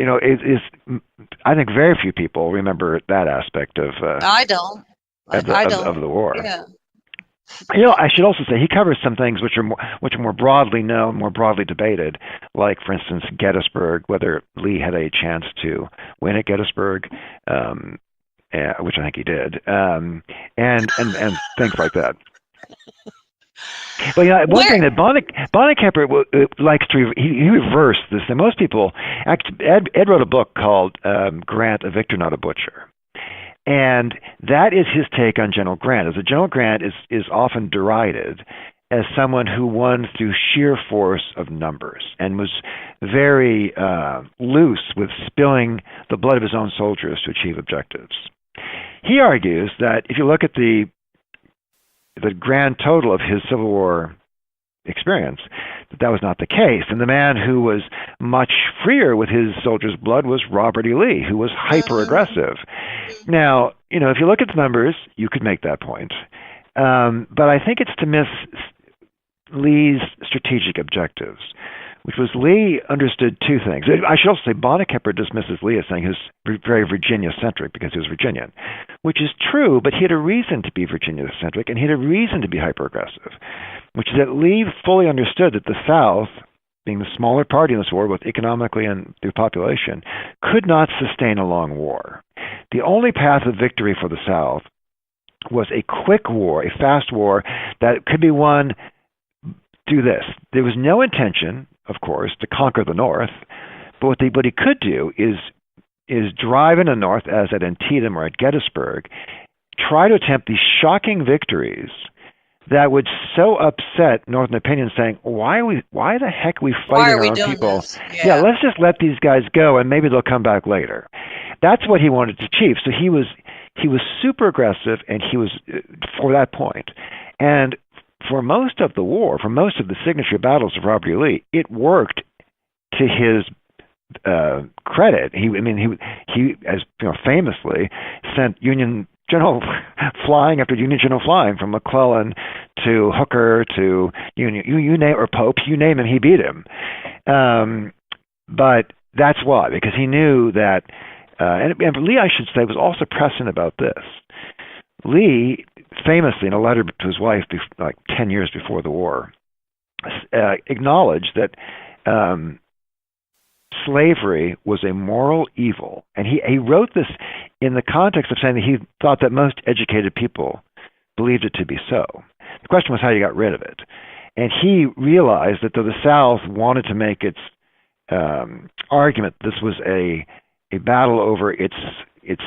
I think very few people remember that aspect of I don't. Of the war. Yeah. I should also say he covers some things which are more broadly known, more broadly debated, like, for instance, Gettysburg, whether Lee had a chance to win at Gettysburg, which I think he did, and things like that. But one thing that Bonekemper likes to he reversed this. And most people, Ed wrote a book called Grant, a Victor, Not a Butcher. And that is his take on General Grant. General Grant is often derided as someone who won through sheer force of numbers and was very loose with spilling the blood of his own soldiers to achieve objectives. He argues that if you look at the grand total of his Civil War experience, that was not the case. And the man who was much freer with his soldiers' blood was Robert E. Lee, who was hyper-aggressive. Now, if you look at the numbers, you could make that point. But I think it's to miss Lee's strategic objectives, which was Lee understood two things. I should also say Bonekemper dismisses Lee as saying he was very Virginia-centric because he was Virginian, which is true, but he had a reason to be Virginia-centric, and he had a reason to be hyper-aggressive, which is that Lee fully understood that the South, being the smaller party in this war, both economically and through population, could not sustain a long war. The only path of victory for the South was a quick war, a fast war that could be won. Do this. There was no intention, of course, to conquer the North, but what he could do is drive in the North, as at Antietam or at Gettysburg, try to attempt these shocking victories that would so upset Northern opinion, saying, why the heck are we fighting our own people? Yeah, let's just let these guys go and maybe they'll come back later. That's what he wanted to achieve. So he was super aggressive, and he was for that point. And for most of the war, for most of the signature battles of Robert E. Lee, it worked to his credit. He as famously sent Union general flying after Union general flying, from McClellan to Hooker to you name, or Pope, you name him, he beat him. But that's why, because he knew that, and Lee, I should say, was also prescient about this. Lee, famously, in a letter to his wife, like 10 years before the war, acknowledged that slavery was a moral evil. And he wrote this in the context of saying that he thought that most educated people believed it to be so. The question was how you got rid of it. And he realized that though the South wanted to make its argument this was a battle over its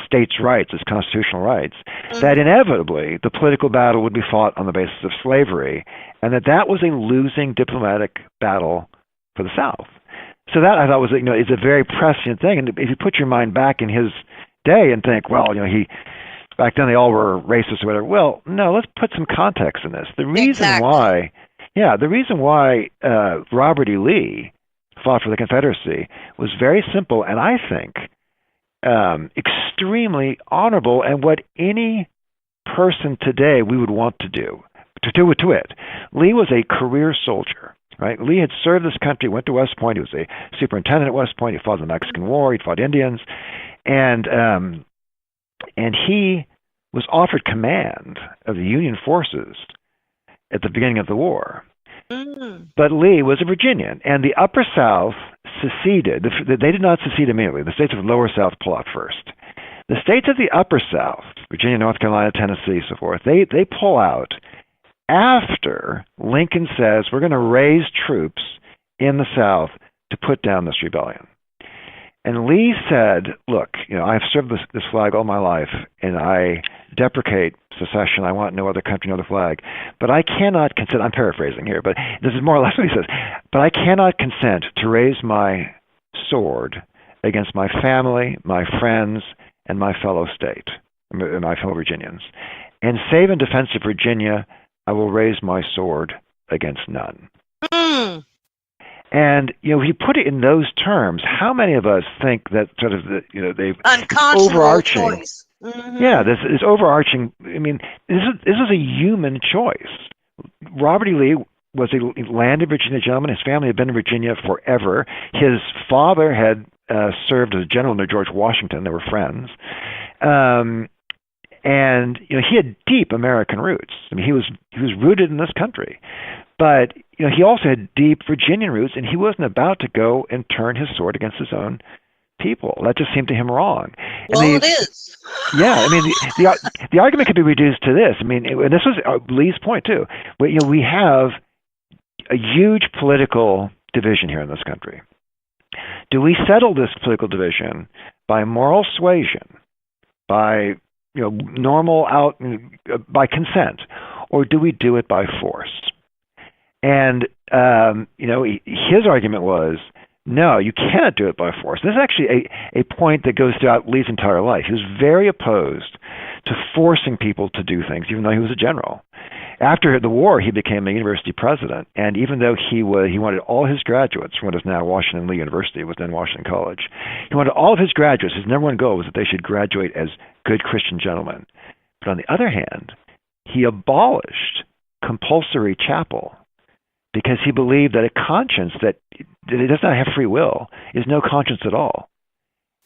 states' rights, its constitutional rights, that inevitably the political battle would be fought on the basis of slavery, and that was a losing diplomatic battle for the South. So that, I thought, was is a very prescient thing. And if you put your mind back in his day and think, well, back then they all were racist or whatever. Well, no, let's put some context in this. The reason why Robert E. Lee fought for the Confederacy was very simple, and I think extremely honorable, and what any person today we would want to do it. Lee was a career soldier. Right? Lee had served this country, went to West Point. He was a superintendent at West Point. He fought in the Mexican War. He fought Indians. And he was offered command of the Union forces at the beginning of the war. But Lee was a Virginian, and the Upper South seceded. They did not secede immediately. The states of the Lower South pull out first. The states of the Upper South, Virginia, North Carolina, Tennessee, so forth, they pull out after Lincoln says we're going to raise troops in the South to put down this rebellion. And Lee said, look, I've served this flag all my life, and I deprecate secession. I want no other country, no other flag. But I cannot consent, I'm paraphrasing here, but this is more or less what he says, but I cannot consent to raise my sword against my family, my friends, and my fellow state, my fellow Virginians. And save in defense of Virginia, I will raise my sword against none. And he put it in those terms. How many of us think that sort of they've overarching choice? Yeah, this overarching. I mean, this is a human choice. Robert E. Lee was a landed Virginia gentleman. His family had been in Virginia forever. His father had served as a general under George Washington. They were friends. And he had deep American roots. I mean, he was rooted in this country, but he also had deep Virginian roots, and he wasn't about to go and turn his sword against his own people. That just seemed to him wrong. It is. Yeah, I mean, the argument could be reduced to this. I mean, and this was Lee's point too. We have a huge political division here in this country. Do we settle this political division by moral suasion, by normal by consent, or do we do it by force? And his argument was, no, you cannot do it by force. This is actually a point that goes throughout Lee's entire life. He was very opposed to forcing people to do things, even though he was a general. After the war, he became a university president, and even though he wanted all his graduates from what is now Washington Lee University, was then Washington College, he wanted all of his graduates, his number one goal was that they should graduate as good Christian gentlemen. But on the other hand, he abolished compulsory chapel because he believed that a conscience that it does not have free will is no conscience at all.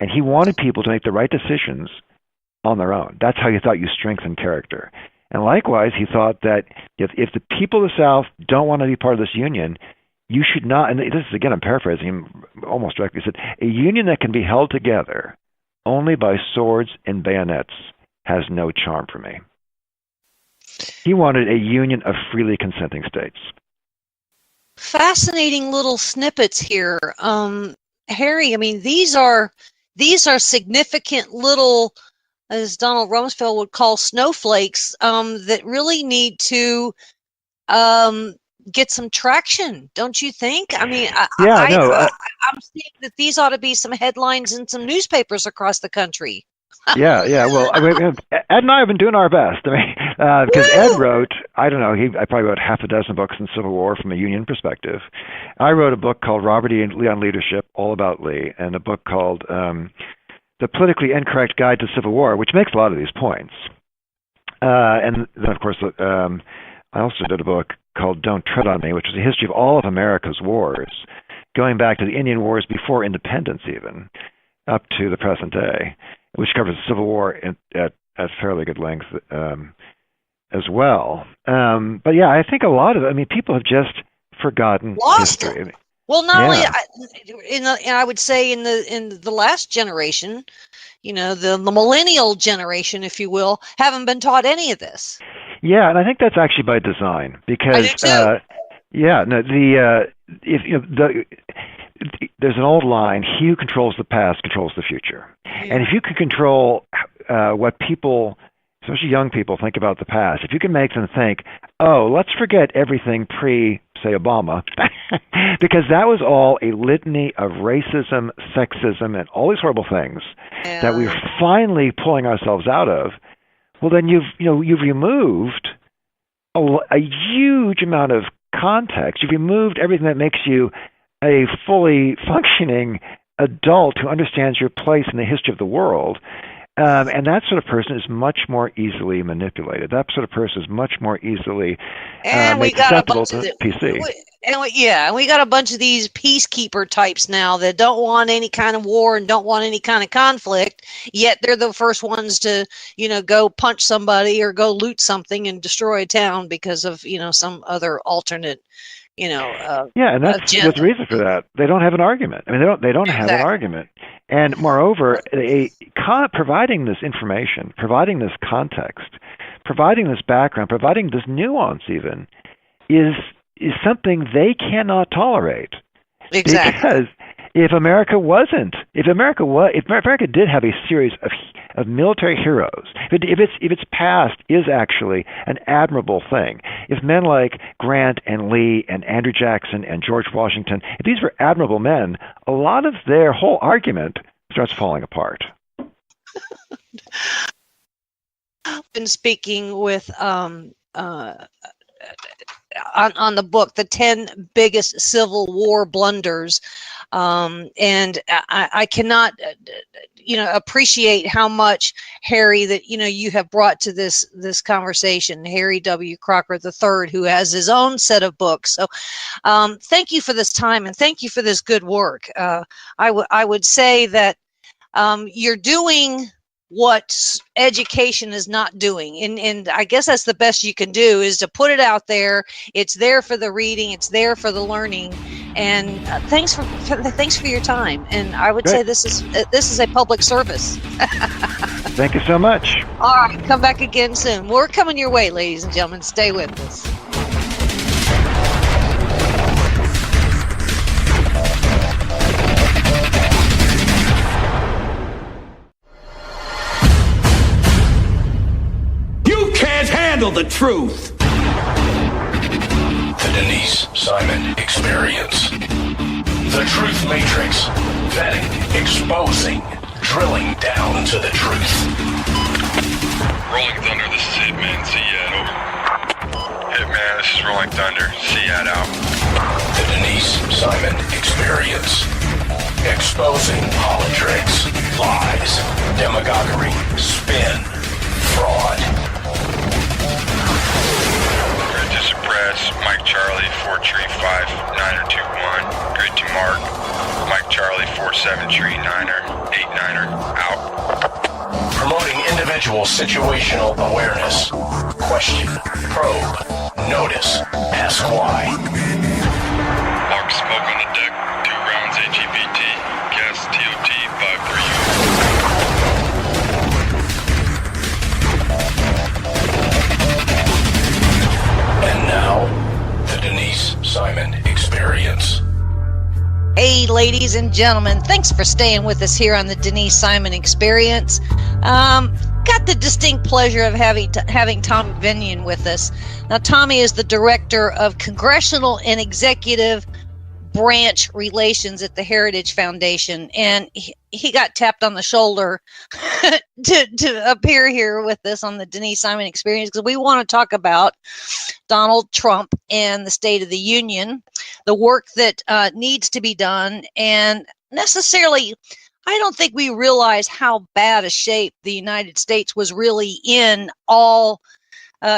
And he wanted people to make the right decisions on their own. That's how he thought you strengthen character. And likewise, he thought that if the people of the South don't want to be part of this union, you should not, and this is, again, I'm paraphrasing him almost directly, he said, a union that can be held together only by swords and bayonets has no charm for me. He wanted a union of freely consenting states. Fascinating little snippets here. Harry, I mean, these are significant little, as Donald Rumsfeld would call, snowflakes that really need to get some traction, don't you think? I mean, I'm seeing that these ought to be some headlines in some newspapers across the country. Yeah. Well, I mean, Ed and I have been doing our best. I mean, because Ed wrote, I probably wrote half a dozen books in Civil War from a Union perspective. I wrote a book called Robert E. Lee on Leadership, all about Lee, and a book called The Politically Incorrect Guide to Civil War, which makes a lot of these points. And then, of course, I also did a book called Don't Tread on Me, which is a history of all of America's wars, going back to the Indian Wars before independence even, up to the present day, which covers the Civil War at fairly good length as well. But yeah, I think a lot of it, I mean, people have just forgotten history. Well, not only I would say in the last generation, the millennial generation, if you will, haven't been taught any of this. Yeah, and I think that's actually by design because there's an old line: "He who controls the past controls the future." Yeah. And if you can control what people, especially young people, think about the past, if you can make them think, "Oh, let's forget everything pre, say, Obama," because that was all a litany of racism, sexism, and all these horrible things that we're finally pulling ourselves out of. Well, then you've removed a huge amount of context. You've removed everything that makes you a fully functioning adult who understands your place in the history of the world. And that sort of person is much more easily manipulated. That sort of person is much more easily made susceptible to PC. We got a bunch of these peacekeeper types now that don't want any kind of war and don't want any kind of conflict, yet they're the first ones to, go punch somebody or go loot something and destroy a town because of, some other alternate, and that's there's a reason for that. They don't have an argument. I mean, they don't have an argument. And moreover, providing this information, providing this context, providing this background, providing this nuance even, is something they cannot tolerate. Exactly. Because if America did have a series of military heroes, if its past is actually an admirable thing, if men like Grant and Lee and Andrew Jackson and George Washington, if these were admirable men, a lot of their whole argument starts falling apart. I've been speaking with on the book, The 10 Biggest Civil War Blunders, and I cannot appreciate how much, Harry, that you have brought to this conversation. Harry W. Crocker III, who has his own set of books. So thank you for this time and thank you for this good work. I would say that you're doing what education is not doing, and I guess that's the best you can do, is to put it out there. It's there for the reading, it's there for the learning, and thanks for your time. And I would say this is a public service. Thank you so much. All right, come back again soon. We're coming your way, ladies and gentlemen. Stay with us. Handle the truth. The Denise Simon Experience. The Truth Matrix. Vetting, exposing, drilling down to the truth. Rolling Thunder, this is Hitman. See ya. Over. Hitman, this is Rolling Thunder. See ya out. The Denise Simon Experience. Exposing politics, lies, demagoguery, spin, fraud. Suppress, Mike Charlie, 4 Tree 5, 9er 2-1, grid to Mark, Mike Charlie, 4-7 Tree 9er, 8-9er, out. Promoting individual situational awareness. Question, probe, notice, ask why. Hey, ladies and gentlemen, thanks for staying with us here on the Denise Simon Experience. Got the distinct pleasure of having Tommy Binion with us. Now, Tommy is the Director of Congressional and Executive Branch Relations at the Heritage Foundation, and he got tapped on the shoulder to appear here with us on the Denise Simon Experience because we want to talk about Donald Trump and the State of the Union, the work that needs to be done, and necessarily, I don't think we realize how bad a shape the United States was really in all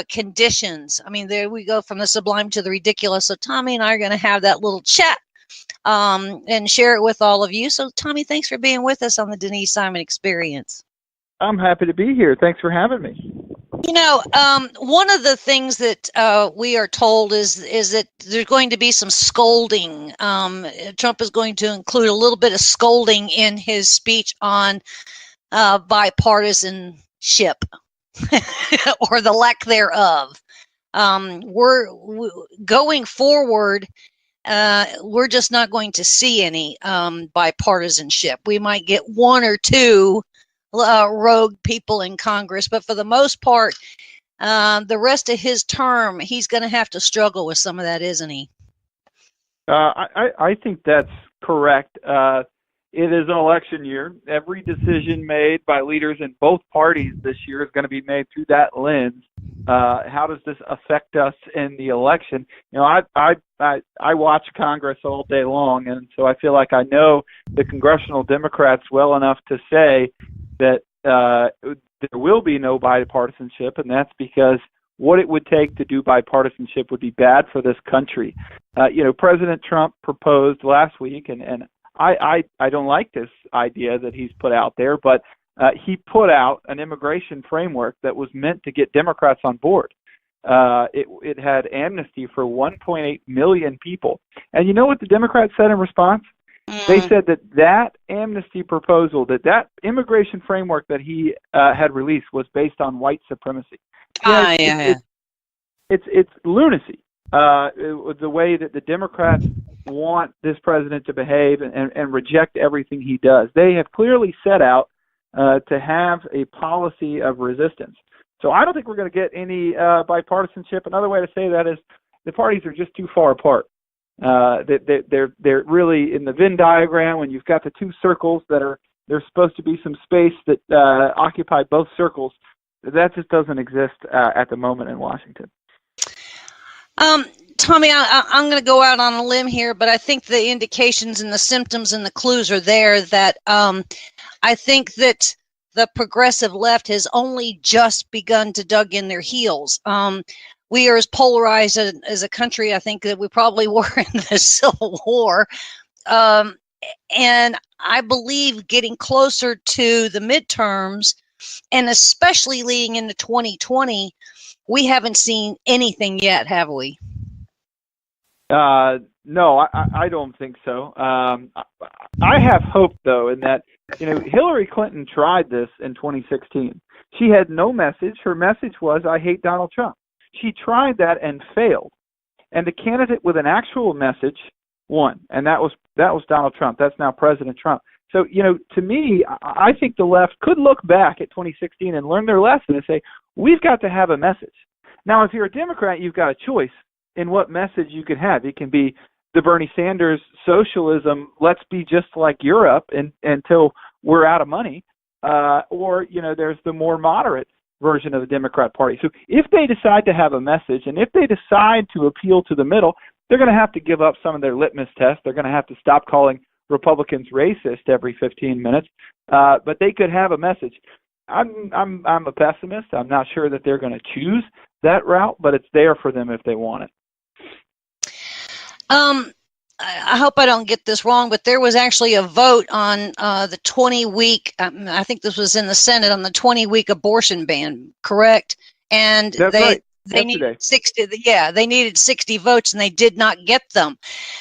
conditions. I mean, there we go from the sublime to the ridiculous. So Tommy and I are going to have that little chat and share it with all of you. So Tommy, thanks for being with us on the Denise Simon Experience. I'm happy to be here. Thanks for having me. You know, one of the things that we are told is that there's going to be some scolding. Trump is going to include a little bit of scolding in his speech on bipartisanship or the lack thereof. We're going forward. We're just not going to see any bipartisanship. We might get one or two rogue people in Congress, but for the most part, the rest of his term, he's going to have to struggle with some of that, isn't he? I think that's correct. It is an election year. Every decision made by leaders in both parties this year is going to be made through that lens. How does this affect us in the election? You know, I watch Congress all day long, and so I feel like I know the congressional Democrats well enough to say that there will be no bipartisanship, and that's because what it would take to do bipartisanship would be bad for this country. You know, President Trump proposed last week, and I don't like this idea that he's put out there, but he put out an immigration framework that was meant to get Democrats on board. It had amnesty for 1.8 million people. And you know what the Democrats said in response? They said that amnesty proposal, that immigration framework that he had released was based on white supremacy. It's lunacy. The way that the Democrats want this president to behave and reject everything he does. They have clearly set out to have a policy of resistance. So I don't think we're going to get any bipartisanship. Another way to say that is the parties are just too far apart. They're really in the Venn diagram when you've got the two circles there's supposed to be some space that occupy both circles. That just doesn't exist at the moment in Washington. Tommy, I'm going to go out on a limb here, but I think the indications and the symptoms and the clues are there that I think that the progressive left has only just begun to dug in their heels. We are as polarized as a country, I think, that we probably were in the Civil War. And I believe getting closer to the midterms, and especially leading into 2020, we haven't seen anything yet, have we? No, I don't think so. I have hope, though, in that, you know, Hillary Clinton tried this in 2016. She had no message. Her message was, I hate Donald Trump. She tried that and failed. And the candidate with an actual message won, and that was Donald Trump. That's now President Trump. So, you know, to me, I think the left could look back at 2016 and learn their lesson and say, we've got to have a message. Now, if you're a Democrat, you've got a choice in what message you could have. It can be the Bernie Sanders socialism, let's be just like Europe until we're out of money, or, you know, there's the more moderate version of the Democrat Party. So if they decide to have a message, and if they decide to appeal to the middle, they're going to have to give up some of their litmus tests. They're going to have to stop calling Republicans racist every 15 minutes, but they could have a message. I'm a pessimist. I'm not sure that they're going to choose that route, but it's there for them if they want it. I hope I don't get this wrong, but there was actually a vote on the 20-week, I think this was in the Senate, on the 20-week abortion ban, correct? And they needed 60. They needed 60 votes, and they did not get them.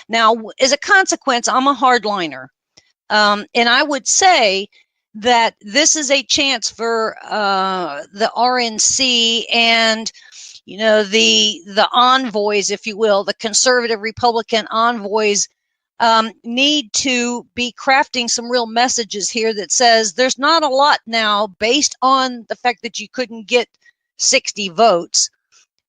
Now, as a consequence, I'm a hardliner, and I would say that this is a chance for the RNC and, you know, the envoys, if you will, the conservative Republican envoys need to be crafting some real messages here that says there's not a lot now based on the fact that you couldn't get 60 votes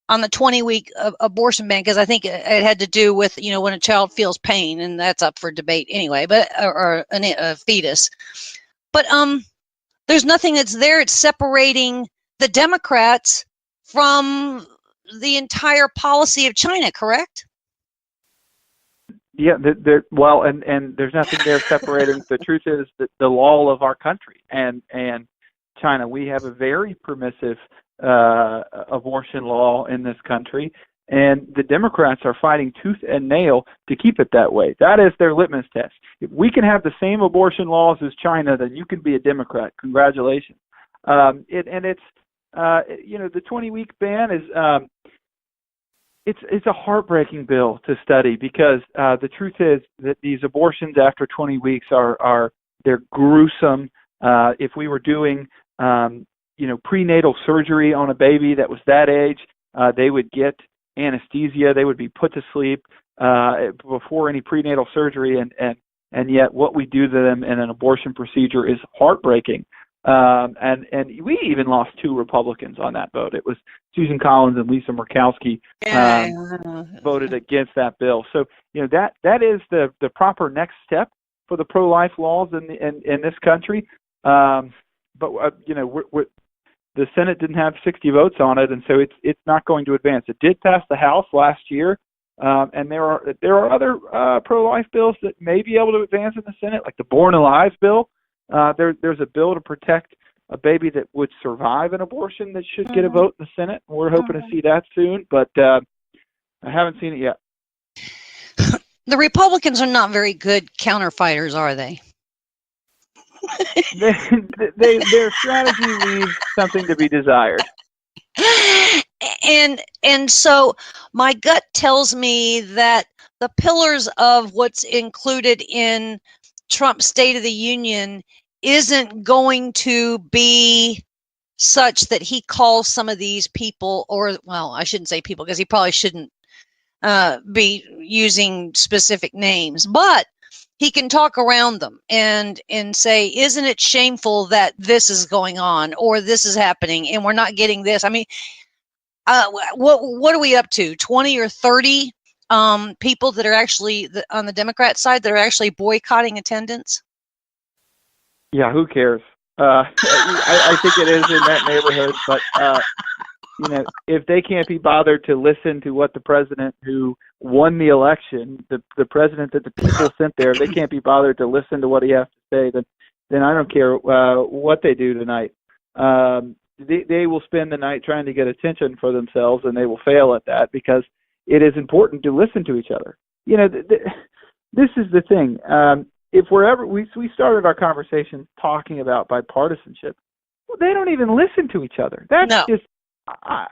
on the 20-week abortion ban, because I think it had to do with, when a child feels pain, and that's up for debate anyway, but or a fetus. But there's nothing that's there. It's separating the Democrats from the entire policy of China, correct? Yeah, well, and there's nothing there separating. The truth is that the law of our country and China, we have a very permissive abortion law in this country, and the Democrats are fighting tooth and nail to keep it that way. That is their litmus test. If we can have the same abortion laws as China, then you can be a Democrat. Congratulations. The 20-week ban is it's a heartbreaking bill to study, because the truth is that these abortions after 20 weeks they're gruesome. If we were doing prenatal surgery on a baby that was that age, they would get anesthesia. They would be put to sleep before any prenatal surgery, and yet what we do to them in an abortion procedure is heartbreaking. And we even lost 2 Republicans on that vote. It was Susan Collins and Lisa Murkowski voted against that bill. So that is the proper next step for the pro-life laws in this country. But the Senate didn't have 60 votes on it, and so it's not going to advance. It did pass the House last year, and there are other pro-life bills that may be able to advance in the Senate, like the Born Alive bill. There's a bill to protect a baby that would survive an abortion that should get a vote in the Senate. We're hoping to see that soon, but I haven't seen it yet. The Republicans are not very good counterfighters, are they? Their strategy leaves something to be desired. And so my gut tells me that the pillars of what's included in Trump's State of the Union isn't going to be such that he calls some of these people, or, well, I shouldn't say people, because he probably shouldn't be using specific names, but he can talk around them and say, isn't it shameful that this is going on, or this is happening and we're not getting this? I mean, what are we up to? 20 or 30 people that are actually on the Democrat side that are actually boycotting attendance? Yeah, who cares? I think it is in that neighborhood, but if they can't be bothered to listen to what the president who won the election, the president that the people sent there, they can't be bothered to listen to what he has to say, then I don't care what they do tonight. They will spend the night trying to get attention for themselves, and they will fail at that, because it is important to listen to each other. This is the thing. If we started our conversation talking about bipartisanship, well, they don't even listen to each other. That's just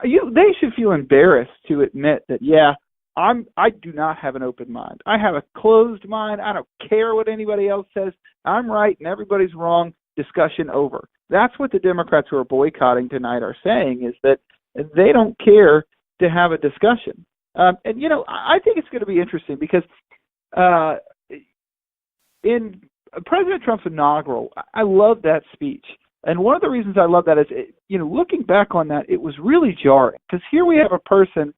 they should feel embarrassed to admit that. Yeah, I do not have an open mind. I have a closed mind. I don't care what anybody else says. I'm right and everybody's wrong. Discussion over. That's what the Democrats who are boycotting tonight are saying, is that they don't care to have a discussion. And I think it's going to be interesting, because in President Trump's inaugural, I love that speech. And one of the reasons I love that is, looking back on that, it was really jarring, because here we have a person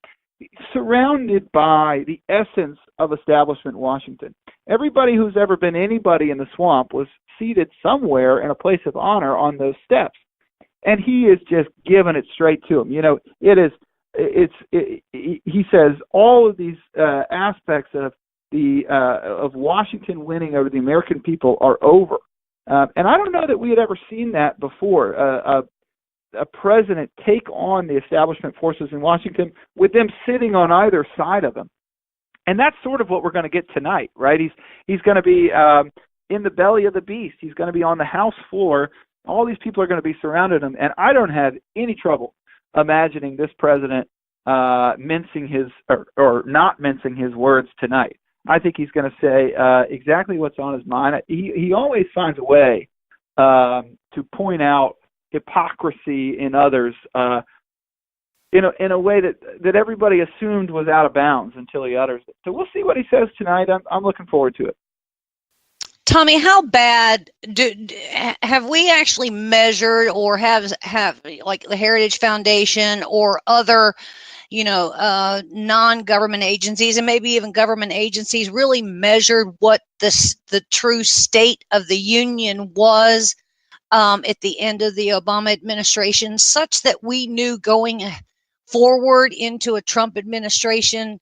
surrounded by the essence of establishment Washington. Everybody who's ever been anybody in the swamp was seated somewhere in a place of honor on those steps. And he is just giving it straight to him. He says all of these aspects of of Washington winning over the American people are over. And I don't know that we had ever seen that before. A president take on the establishment forces in Washington with them sitting on either side of him. And that's sort of what we're going to get tonight, right? He's going to be in the belly of the beast. He's going to be on the House floor. All these people are going to be surrounding him. And I don't have any trouble imagining this president mincing his or not mincing his words tonight. I think he's going to say exactly what's on his mind. He always finds a way to point out hypocrisy in others in a way that everybody assumed was out of bounds until he utters it. So we'll see what he says tonight. I'm looking forward to it. Tommy, how bad have we actually measured, or have like the Heritage Foundation or other, non-government agencies and maybe even government agencies really measured what the true state of the union was at the end of the Obama administration, such that we knew going forward into a Trump administration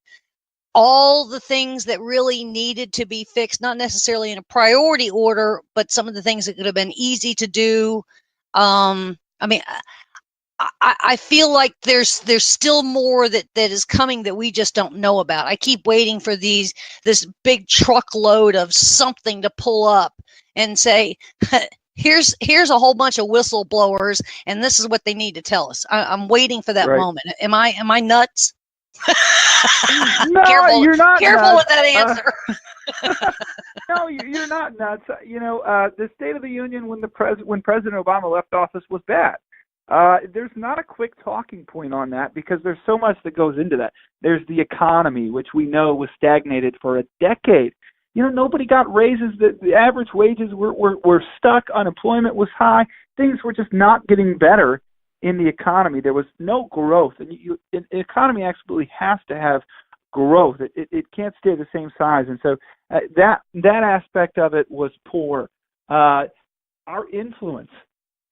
all the things that really needed to be fixed, not necessarily in a priority order, but some of the things that could have been easy to do. I feel like there's still more that is coming that we just don't know about. I keep waiting for this big truckload of something to pull up and say, here's a whole bunch of whistleblowers, and this is what they need to tell us. I'm waiting for that moment. Am I nuts? No, careful, you're not. Careful nuts. with that answer. No, you're not nuts. The State of the Union when President Obama left office was bad. There's not a quick talking point on that because there's so much that goes into that. There's the economy, which we know was stagnated for a decade. Nobody got raises. The average wages were stuck. Unemployment was high. Things were just not getting better in the economy. There was no growth, and an economy absolutely has to have growth. It can't stay the same size, and so that aspect of it was poor. Our influence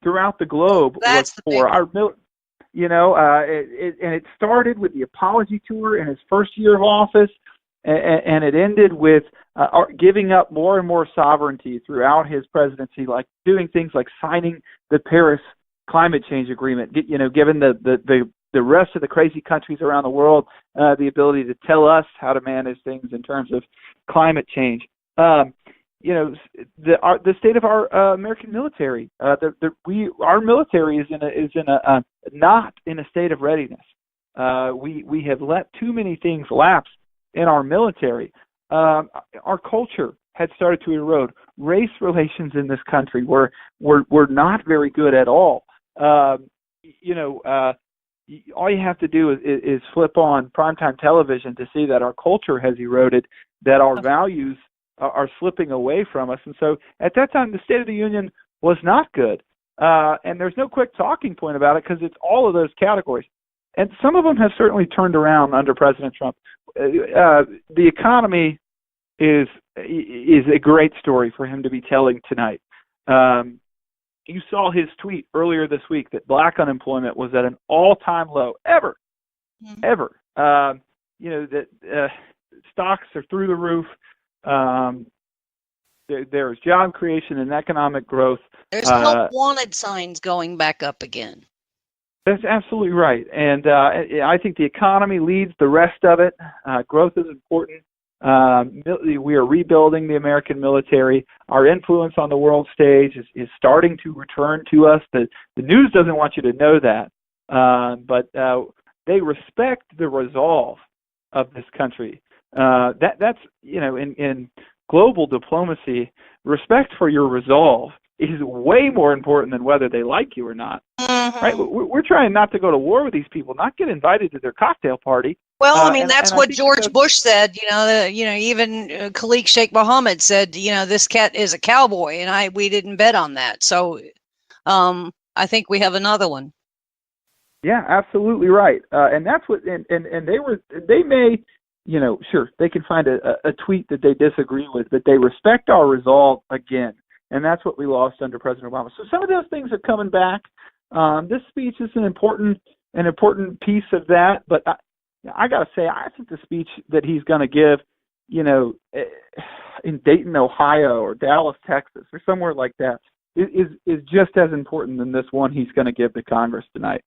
throughout the globe was poor. It started with the apology tour in his first year of office, and it ended with giving up more and more sovereignty throughout his presidency, like doing things like signing the Paris climate change agreement, given the rest of the crazy countries around the world the ability to tell us how to manage things in terms of climate change. The state of our American military, our military is not in a state of readiness. We have let too many things lapse in our military. Our culture had started to erode. Race relations in this country were not very good at all. All you have to do is flip on primetime television to see that our culture has eroded, that our values are slipping away from us. And so at that time, the State of the Union was not good. And there's no quick talking point about it because it's all of those categories. And some of them have certainly turned around under President Trump. The economy is a great story for him to be telling tonight. You saw his tweet earlier this week that black unemployment was at an all-time low ever. That stocks are through the roof. There's job creation and economic growth. There's help wanted signs going back up again. That's absolutely right. And I think the economy leads the rest of it. Growth is important. We are rebuilding the American military. Our influence on the world stage is starting to return to us. The news doesn't want you to know that, but they respect the resolve of this country. That's in global diplomacy, respect for your resolve is way more important than whether they like you or not. Mm-hmm. Right? We're trying not to go to war with these people, not get invited to their cocktail party. Well, that's what George Bush said. Even Khalik Sheikh Mohammed said, this cat is a cowboy, and we didn't bet on that. So, I think we have another one. Yeah, absolutely right. And that's what. And they may, sure, they can find a tweet that they disagree with, but they respect our resolve again. And that's what we lost under President Obama. So some of those things are coming back. This speech is an important piece of that. But I got to say, I think the speech that he's going to give, in Dayton, Ohio, or Dallas, Texas, or somewhere like that, is just as important than this one he's going to give to Congress tonight.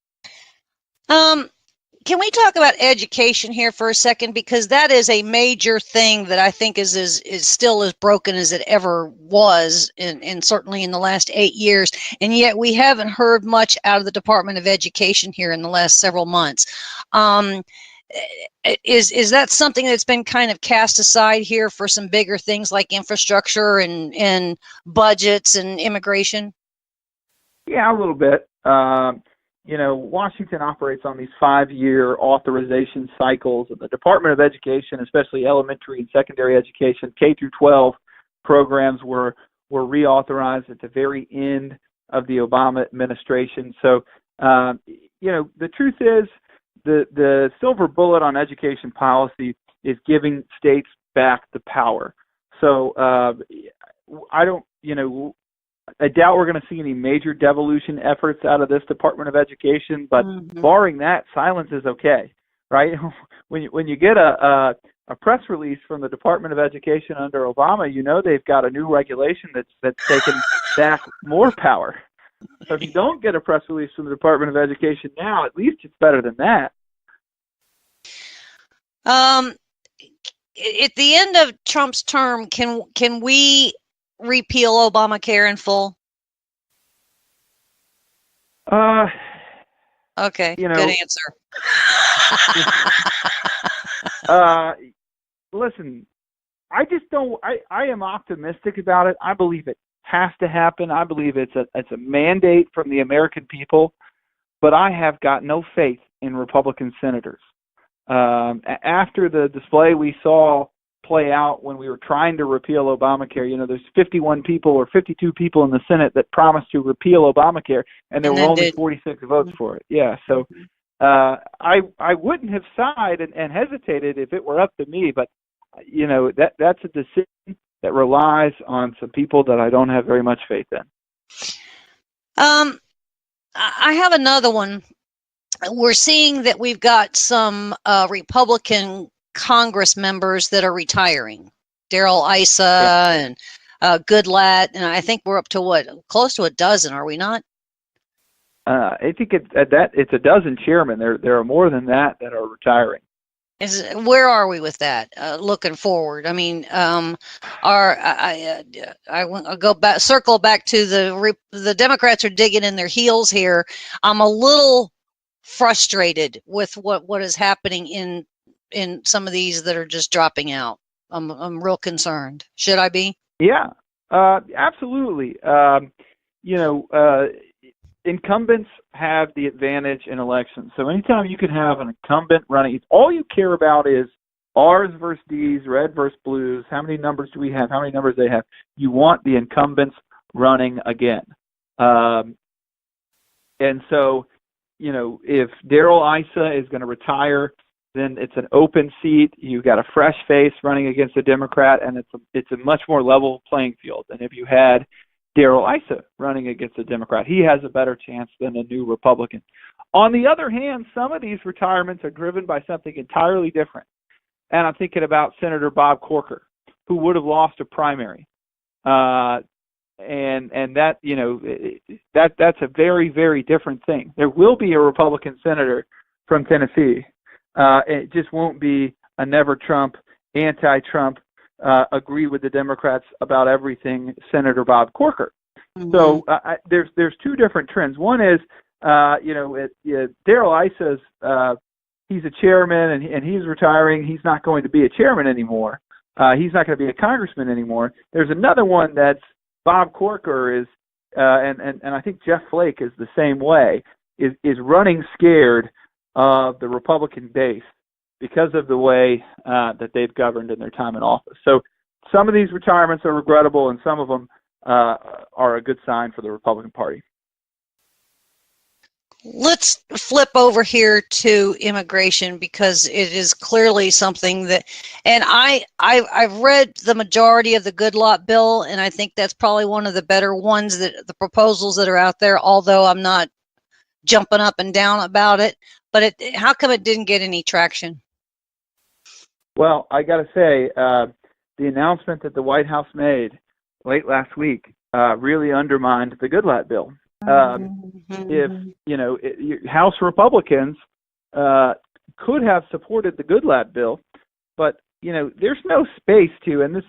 Can we talk about education here for a second? Because that is a major thing that I think is still as broken as it ever was, and certainly in the last 8 years. And yet we haven't heard much out of the Department of Education here in the last several months. Is that something that's been kind of cast aside here for some bigger things like infrastructure and budgets and immigration? Yeah, a little bit. Washington operates on these 5-year authorization cycles, and the Department of Education, especially elementary and secondary education, K through 12 programs were reauthorized at the very end of the Obama administration. So, the truth is the silver bullet on education policy is giving states back the power. So I doubt we're going to see any major devolution efforts out of this Department of Education, but barring that, silence is okay, right? When you get a press release from the Department of Education under Obama, they've got a new regulation that's taken back more power. So if you don't get a press release from the Department of Education now, at least it's better than that. At the end of Trump's term, can we repeal Obamacare in full? Okay, good answer. Listen, I just don't. I am optimistic about it. I believe it has to happen. I believe it's a mandate from the American people, but I have got no faith in Republican senators. After the display we saw play out when we were trying to repeal Obamacare, there's 51 people or 52 people in the Senate that promised to repeal Obamacare, and there were only 46 votes for it. Yeah, so I wouldn't have sighed and hesitated if it were up to me, but that's a decision that relies on some people that I don't have very much faith in. I have another one. We're seeing that we've got some Republican Congress members that are retiring. Darrell Issa and Goodlatte, and I think we're up to close to a dozen, are we not? I think it's a dozen chairmen. There are more than that are retiring. Where are we with that? Looking forward, I mean, I go back, circle back to the Democrats are digging in their heels here. I'm a little frustrated with what is happening in some of these that are just dropping out. I'm real concerned. Should I be? Yeah, absolutely. Incumbents have the advantage in elections. So anytime you can have an incumbent running, all you care about is R's versus D's, red versus blues. How many numbers do we have? How many numbers they have? You want the incumbents running again. And so, if Darrell Issa is going to retire, then it's an open seat. You've got a fresh face running against a Democrat, and it's a much more level playing field. And if you had Darrell Issa running against a Democrat, he has a better chance than a new Republican. On the other hand, some of these retirements are driven by something entirely different. And I'm thinking about Senator Bob Corker, who would have lost a primary. And that, that's a very, very different thing. There will be a Republican senator from Tennessee. It just won't be a never Trump, anti-Trump, agree with the Democrats about everything Senator Bob Corker. Mm-hmm. So there's two different trends. One is, Darrell Issa's, he's a chairman and he's retiring. He's not going to be a chairman anymore. He's not going to be a congressman anymore. There's another one that's Bob Corker is, and I think Jeff Flake is the same way, is running scared of the Republican base because of the way that they've governed in their time in office. So some of these retirements are regrettable, and some of them are a good sign for the Republican Party. Let's flip over here to immigration, because it is clearly something that, and I've read the majority of the Goodlatte bill, and I think that's probably one of the better ones, that the proposals that are out there, although I'm not jumping up and down about it. But how come it didn't get any traction? Well, I got to say, the announcement that the White House made late last week really undermined the Goodlatte bill. If House Republicans could have supported the Goodlatte bill, but there's no space to, and this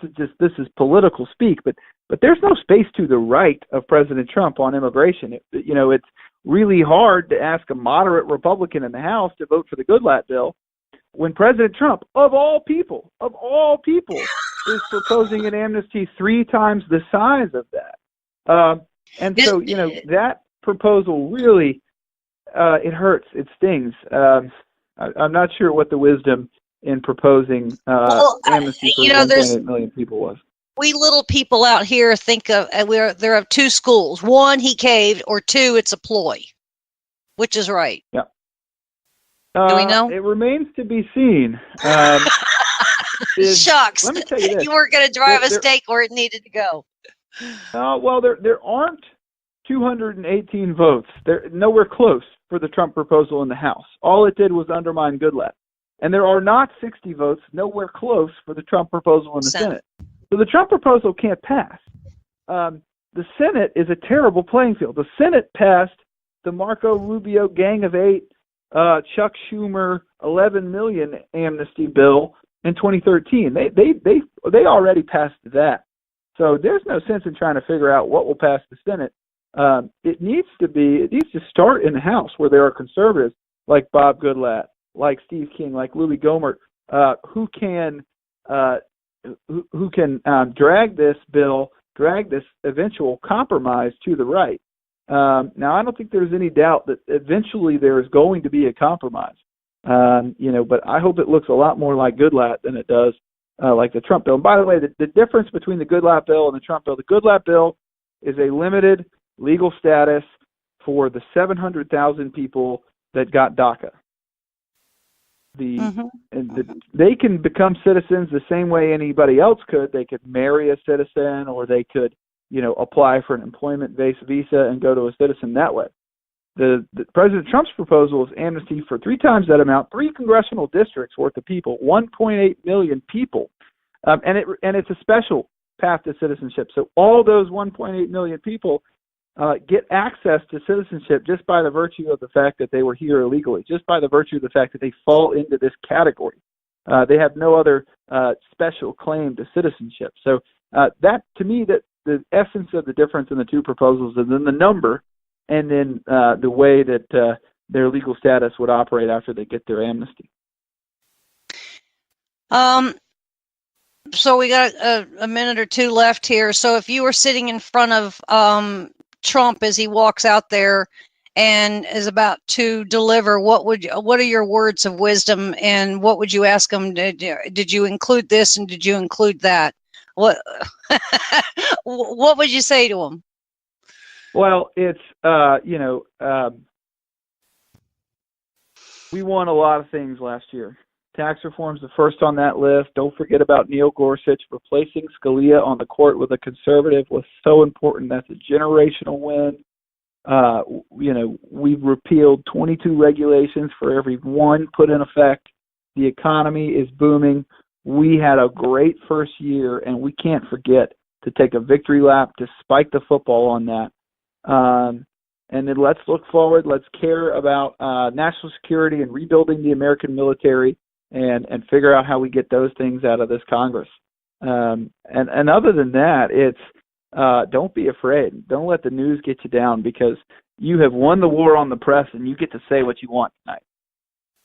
is political speak, but there's no space to the right of President Trump on immigration. It's really hard to ask a moderate Republican in the House to vote for the Goodlatte bill when President Trump, of all people, is proposing an amnesty 3 times the size of that. And so, that proposal really it hurts. It stings. I'm not sure what the wisdom in proposing amnesty for 1.8 million people was. We little people out here think of there are two schools. One, he caved, or two, it's a ploy. Which is right? Yeah. Do we know? It remains to be seen. Shucks. Let me tell you this. You weren't going to drive a stake where it needed to go. Well, there aren't 218 votes. They're nowhere close for the Trump proposal in the House. All it did was undermine Goodlatte. And there are not 60 votes, nowhere close for the Trump proposal in the Senate. So the Trump proposal can't pass. The Senate is a terrible playing field. The Senate passed the Marco Rubio Gang of Eight, Chuck Schumer 11 million amnesty bill in 2013. They already passed that. So there's no sense in trying to figure out what will pass the Senate. It needs to start in the House, where there are conservatives like Bob Goodlatte, like Steve King, like Louie Gohmert, who can drag this eventual compromise to the right. Now, I don't think there's any doubt that eventually there is going to be a compromise. But I hope it looks a lot more like Goodlatte than it does like the Trump bill. And by the way, the difference between the Goodlatte bill and the Trump bill, the Goodlatte bill is a limited legal status for the 700,000 people that got DACA. They can become citizens the same way anybody else could. They could marry a citizen, or they could, apply for an employment-based visa and go to a citizen that way. The President Trump's proposal is amnesty for 3 times that amount, 3 congressional districts worth of people, 1.8 million people, and it's a special path to citizenship. So all those 1.8 million people get access to citizenship just by the virtue of the fact that they were here illegally, just by the virtue of the fact that they fall into this category. They have no other special claim to citizenship. So that, to me, that the essence of the difference in the two proposals is in the number, and then the way that their legal status would operate after they get their amnesty. So we got a minute or two left here. So if you were sitting in front of Trump as he walks out there and is about to deliver, what are your words of wisdom, and what would you ask him? Did you include this and did you include that? What would you say to him? Well, it's we won a lot of things last year. Tax reform's the first on that list. Don't forget about Neil Gorsuch. Replacing Scalia on the court with a conservative was so important. That's a generational win. We've repealed 22 regulations for every one put in effect. The economy is booming. We had a great first year, and we can't forget to take a victory lap, to spike the football on that. And then let's look forward. Let's care about national security and rebuilding the American military, and figure out how we get those things out of this Congress. And other than that, it's don't be afraid. Don't let the news get you down, because you have won the war on the press, and you get to say what you want tonight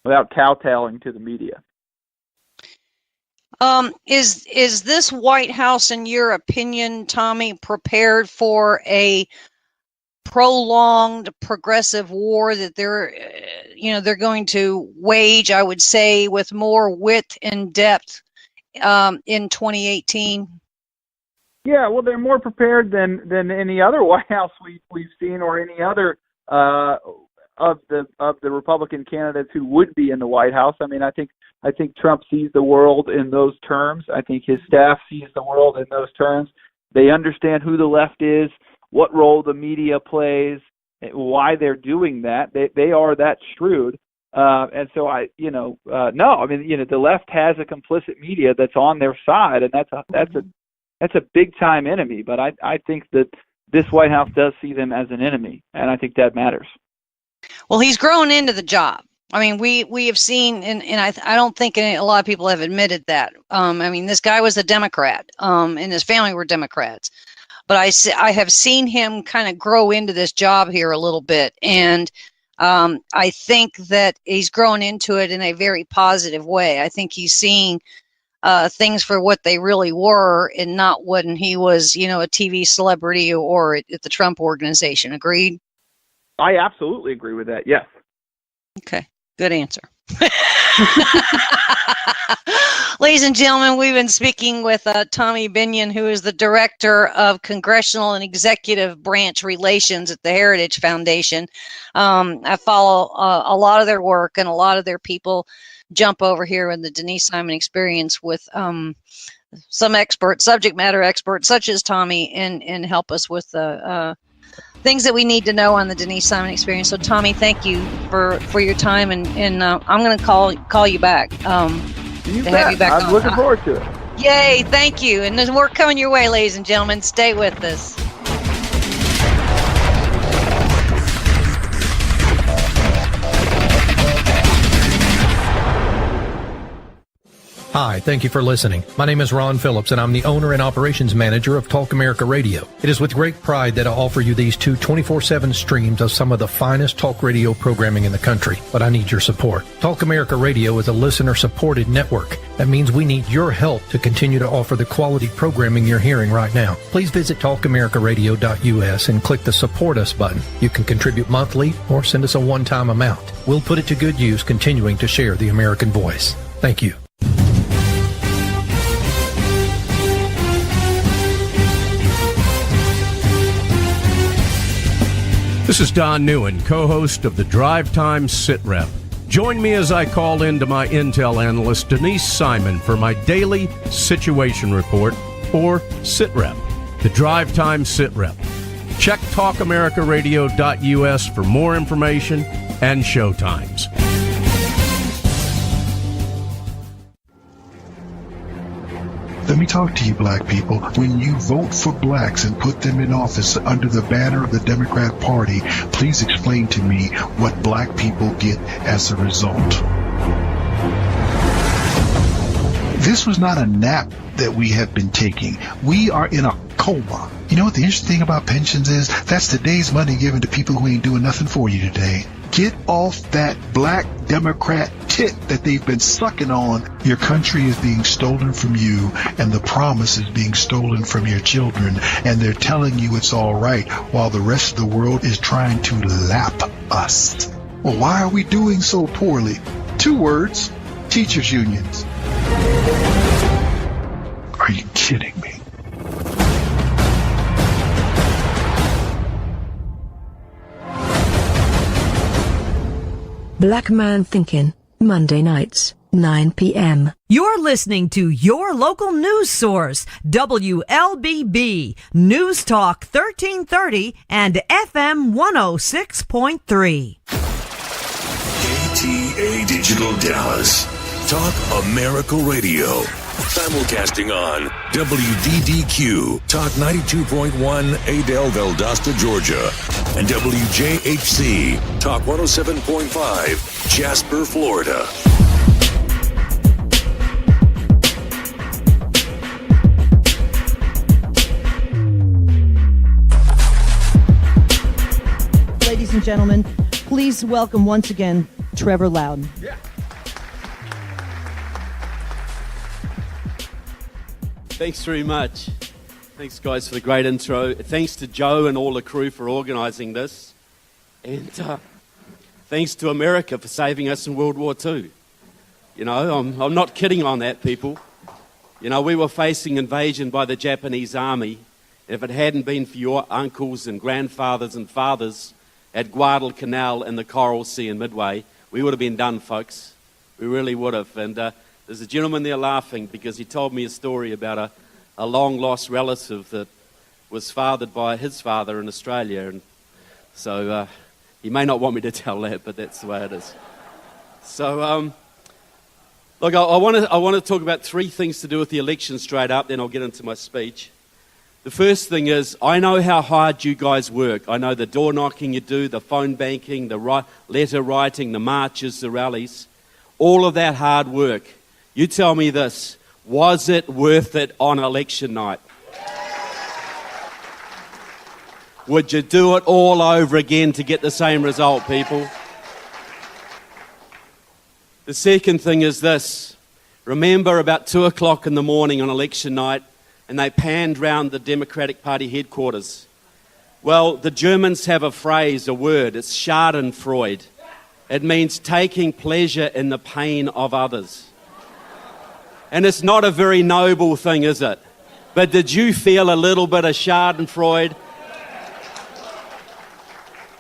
without kowtowing to the media. Is this White House, in your opinion, Tommy, prepared for a prolonged progressive war that they're going to wage, I would say, with more width and depth in 2018? Yeah, well, they're more prepared than any other White House we've seen, or any other of the Republican candidates who would be in the White House. I mean, I think Trump sees the world in those terms. I think his staff sees the world in those terms. They understand who the left is, what role the media plays, why they're doing that. They are that shrewd. And so the left has a complicit media that's on their side, and that's a big time enemy. But I think that this White House does see them as an enemy, and I think that matters. Well, he's grown into the job. I mean, we have seen, and I don't think a lot of people have admitted that. I mean, this guy was a Democrat, and his family were Democrats. But I have seen him kind of grow into this job here a little bit, and I think that he's grown into it in a very positive way. I think he's seeing things for what they really were, and not when he was, a TV celebrity or at the Trump organization. Agreed? I absolutely agree with that. Yes. Okay, good answer. Ladies and gentlemen, we've been speaking with Tommy Binion, who is the Director of Congressional and Executive Branch Relations at the Heritage Foundation. I follow a lot of their work, and a lot of their people jump over here in the Denise Simon Experience with some experts, subject matter experts, such as Tommy, and help us with things that we need to know on the Denise Simon Experience. So, Tommy, thank you for your time, and I'm going to call you back. You bet. I'm looking forward to it. Yay, thank you. And there's more coming your way, ladies and gentlemen. Stay with us. Hi, thank you for listening. My name is Ron Phillips, and I'm the owner and operations manager of Talk America Radio. It is with great pride that I offer you these two 24/7 streams of some of the finest talk radio programming in the country, but I need your support. Talk America Radio is a listener-supported network. That means we need your help to continue to offer the quality programming you're hearing right now. Please visit talkamericaradio.us and click the Support Us button. You can contribute monthly or send us a one-time amount. We'll put it to good use continuing to share the American voice. Thank you. This is Don Newen, co-host of the Drive Time Sit Rep. Join me as I call in to my Intel analyst, Denise Simon, for my daily situation report, or Sit Rep, the Drive Time Sit Rep. Check talkamericaradio.us for more information and show times. Let me talk to you, black people. When you vote for blacks and put them in office under the banner of the Democrat Party, please explain to me what black people get as a result. This was not a nap that we have been taking. We are in a coma. You know what the interesting thing about pensions is? That's today's money given to people who ain't doing nothing for you today. Get off that black Democrat tit that they've been sucking on. Your country is being stolen from you, and the promise is being stolen from your children, and they're telling you it's all right while the rest of the world is trying to lap us. Well, why are we doing so poorly? 2 words: teachers' unions. Are you kidding me? Black Man Thinking, Monday nights, 9 p.m. You're listening to your local news source, WLBB, News Talk 1330 and FM 106.3. KTA Digital Dallas. Talk America Radio. Simulcasting on WDDQ, Talk 92.1, Adel, Valdosta, Georgia, and WJHC, Talk 107.5, Jasper, Florida. Ladies and gentlemen, please welcome once again Trevor Louden. Yeah. Thanks very much. Thanks, guys, for the great intro. Thanks to Joe and all the crew for organising this. And thanks to America for saving us in World War II. You know, I'm not kidding on that, people. You know, we were facing invasion by the Japanese army. If it hadn't been for your uncles and grandfathers and fathers at Guadalcanal and the Coral Sea in Midway, we would have been done, folks. We really would have. And there's a gentleman there laughing because he told me a story about a long-lost relative that was fathered by his father in Australia. And so he may not want me to tell that, but that's the way it is. So, look, I want to talk about 3 things to do with the election straight up, then I'll get into my speech. The first thing is, I know how hard you guys work. I know the door knocking you do, the phone banking, the letter writing, the marches, the rallies, all of that hard work. You tell me this, was it worth it on election night? Would you do it all over again to get the same result, people? The second thing is this. Remember about 2 o'clock in the morning on election night, and they panned round the Democratic Party headquarters. Well, the Germans have a phrase, a word, it's Schadenfreude. It means taking pleasure in the pain of others. And it's not a very noble thing, is it? But did you feel a little bit of schadenfreude?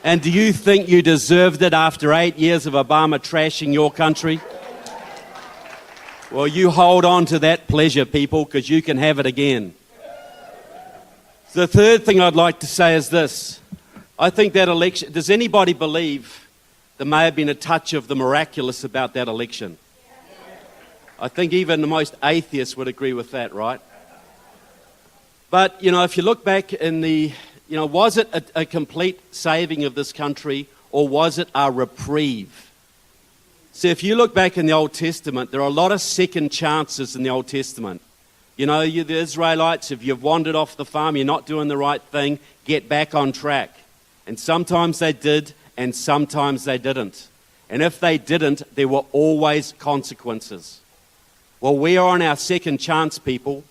And do you think you deserved it after 8 years of Obama trashing your country? Well, you hold on to that pleasure, people, because you can have it again. The third thing I'd like to say is this. I think that election, does anybody believe there may have been a touch of the miraculous about that election? I think even the most atheists would agree with that, right? But, if you look back in was it a complete saving of this country, or was it a reprieve? See, if you look back in the Old Testament, there are a lot of second chances in the Old Testament. The Israelites, if you've wandered off the farm, you're not doing the right thing, get back on track. And sometimes they did, and sometimes they didn't. And if they didn't, there were always consequences. Well, we are on our second chance, people.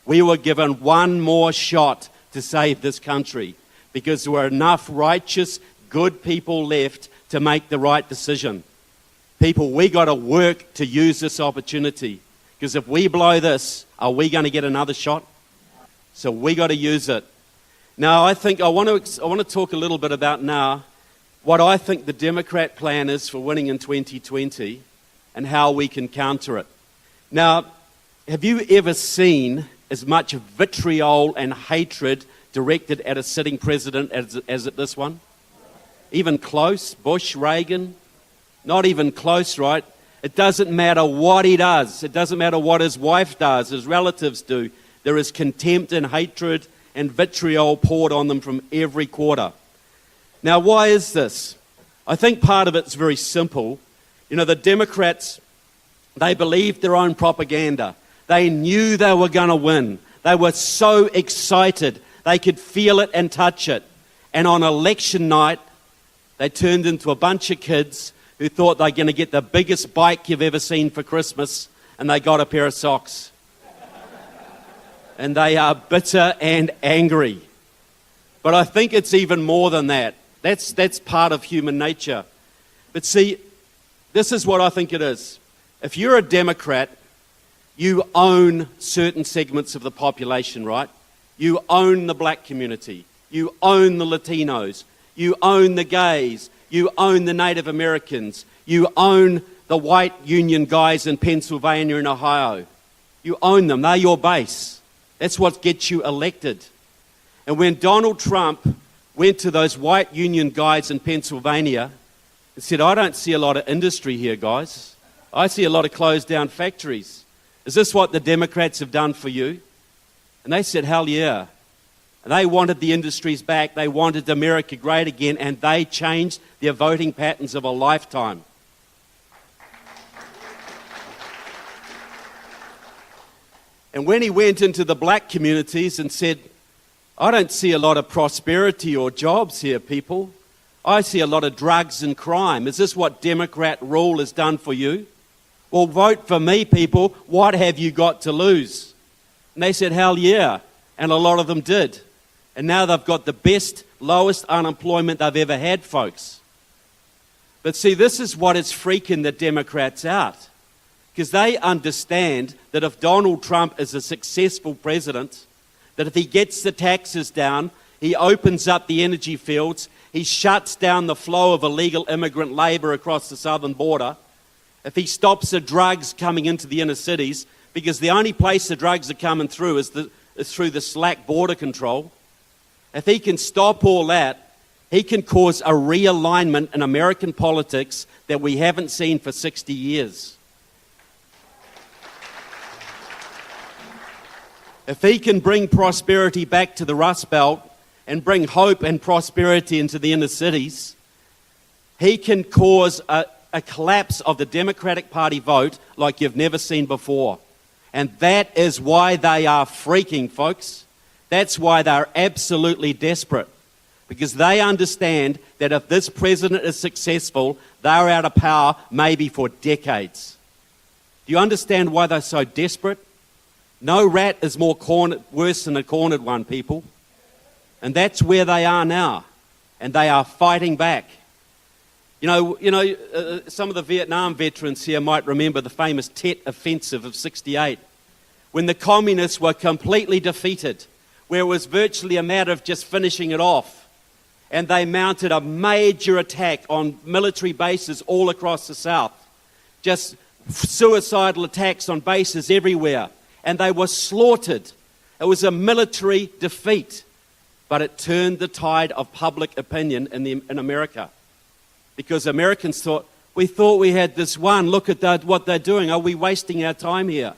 We were given one more shot to save this country because there were enough righteous, good people left to make the right decision. People, we got to work to use this opportunity, because if we blow this, are we going to get another shot? So we got to use it. Now, I want to talk a little bit about now what I think the Democrat plan is for winning in 2020 and how we can counter it. Now, have you ever seen as much vitriol and hatred directed at a sitting president as at this one? Even close? Bush, Reagan? Not even close, right? It doesn't matter what he does. It doesn't matter what his wife does, his relatives do. There is contempt and hatred and vitriol poured on them from every quarter. Now, why is this? I think part of it's very simple. The Democrats, they believed their own propaganda. They knew they were going to win. They were so excited. They could feel it and touch it. And on election night, they turned into a bunch of kids who thought they're going to get the biggest bike you've ever seen for Christmas, and they got a pair of socks. And they are bitter and angry. But I think it's even more than that. That's part of human nature. But see, this is what I think it is. If you're a Democrat, you own certain segments of the population, right? You own the black community. You own the Latinos. You own the gays. You own the Native Americans. You own the white union guys in Pennsylvania and Ohio. You own them. They're your base. That's what gets you elected. And when Donald Trump went to those white union guys in Pennsylvania and said, I don't see a lot of industry here, guys. I see a lot of closed down factories. Is this what the Democrats have done for you? And they said, hell yeah. And they wanted the industries back. They wanted America great again, and they changed their voting patterns of a lifetime. And when he went into the black communities and said, I don't see a lot of prosperity or jobs here, people. I see a lot of drugs and crime. Is this what Democrat rule has done for you? Well, vote for me, people. What have you got to lose? And they said, hell yeah. And a lot of them did. And now they've got the best, lowest unemployment they've ever had, folks. But see, this is what is freaking the Democrats out. Because they understand that if Donald Trump is a successful president, that if he gets the taxes down, he opens up the energy fields, he shuts down the flow of illegal immigrant labor across the southern border, if he stops the drugs coming into the inner cities, because the only place the drugs are coming through is through the slack border control, if he can stop all that, he can cause a realignment in American politics that we haven't seen for 60 years. If he can bring prosperity back to the Rust Belt and bring hope and prosperity into the inner cities, he can cause a collapse of the Democratic Party vote like you've never seen before. And that is why they are freaking, folks. That's why they're absolutely desperate. Because they understand that if this president is successful, they're out of power maybe for decades. Do you understand why they're so desperate? No rat is worse than a cornered one, people. And that's where they are now. And they are fighting back. Some of the Vietnam veterans here might remember the famous Tet Offensive of '68, when the communists were completely defeated, where it was virtually a matter of just finishing it off. And they mounted a major attack on military bases all across the South. Just suicidal attacks on bases everywhere. And they were slaughtered. It was a military defeat. But it turned the tide of public opinion in America. Because Americans thought we had this one. Look at what they're doing. Are we wasting our time here?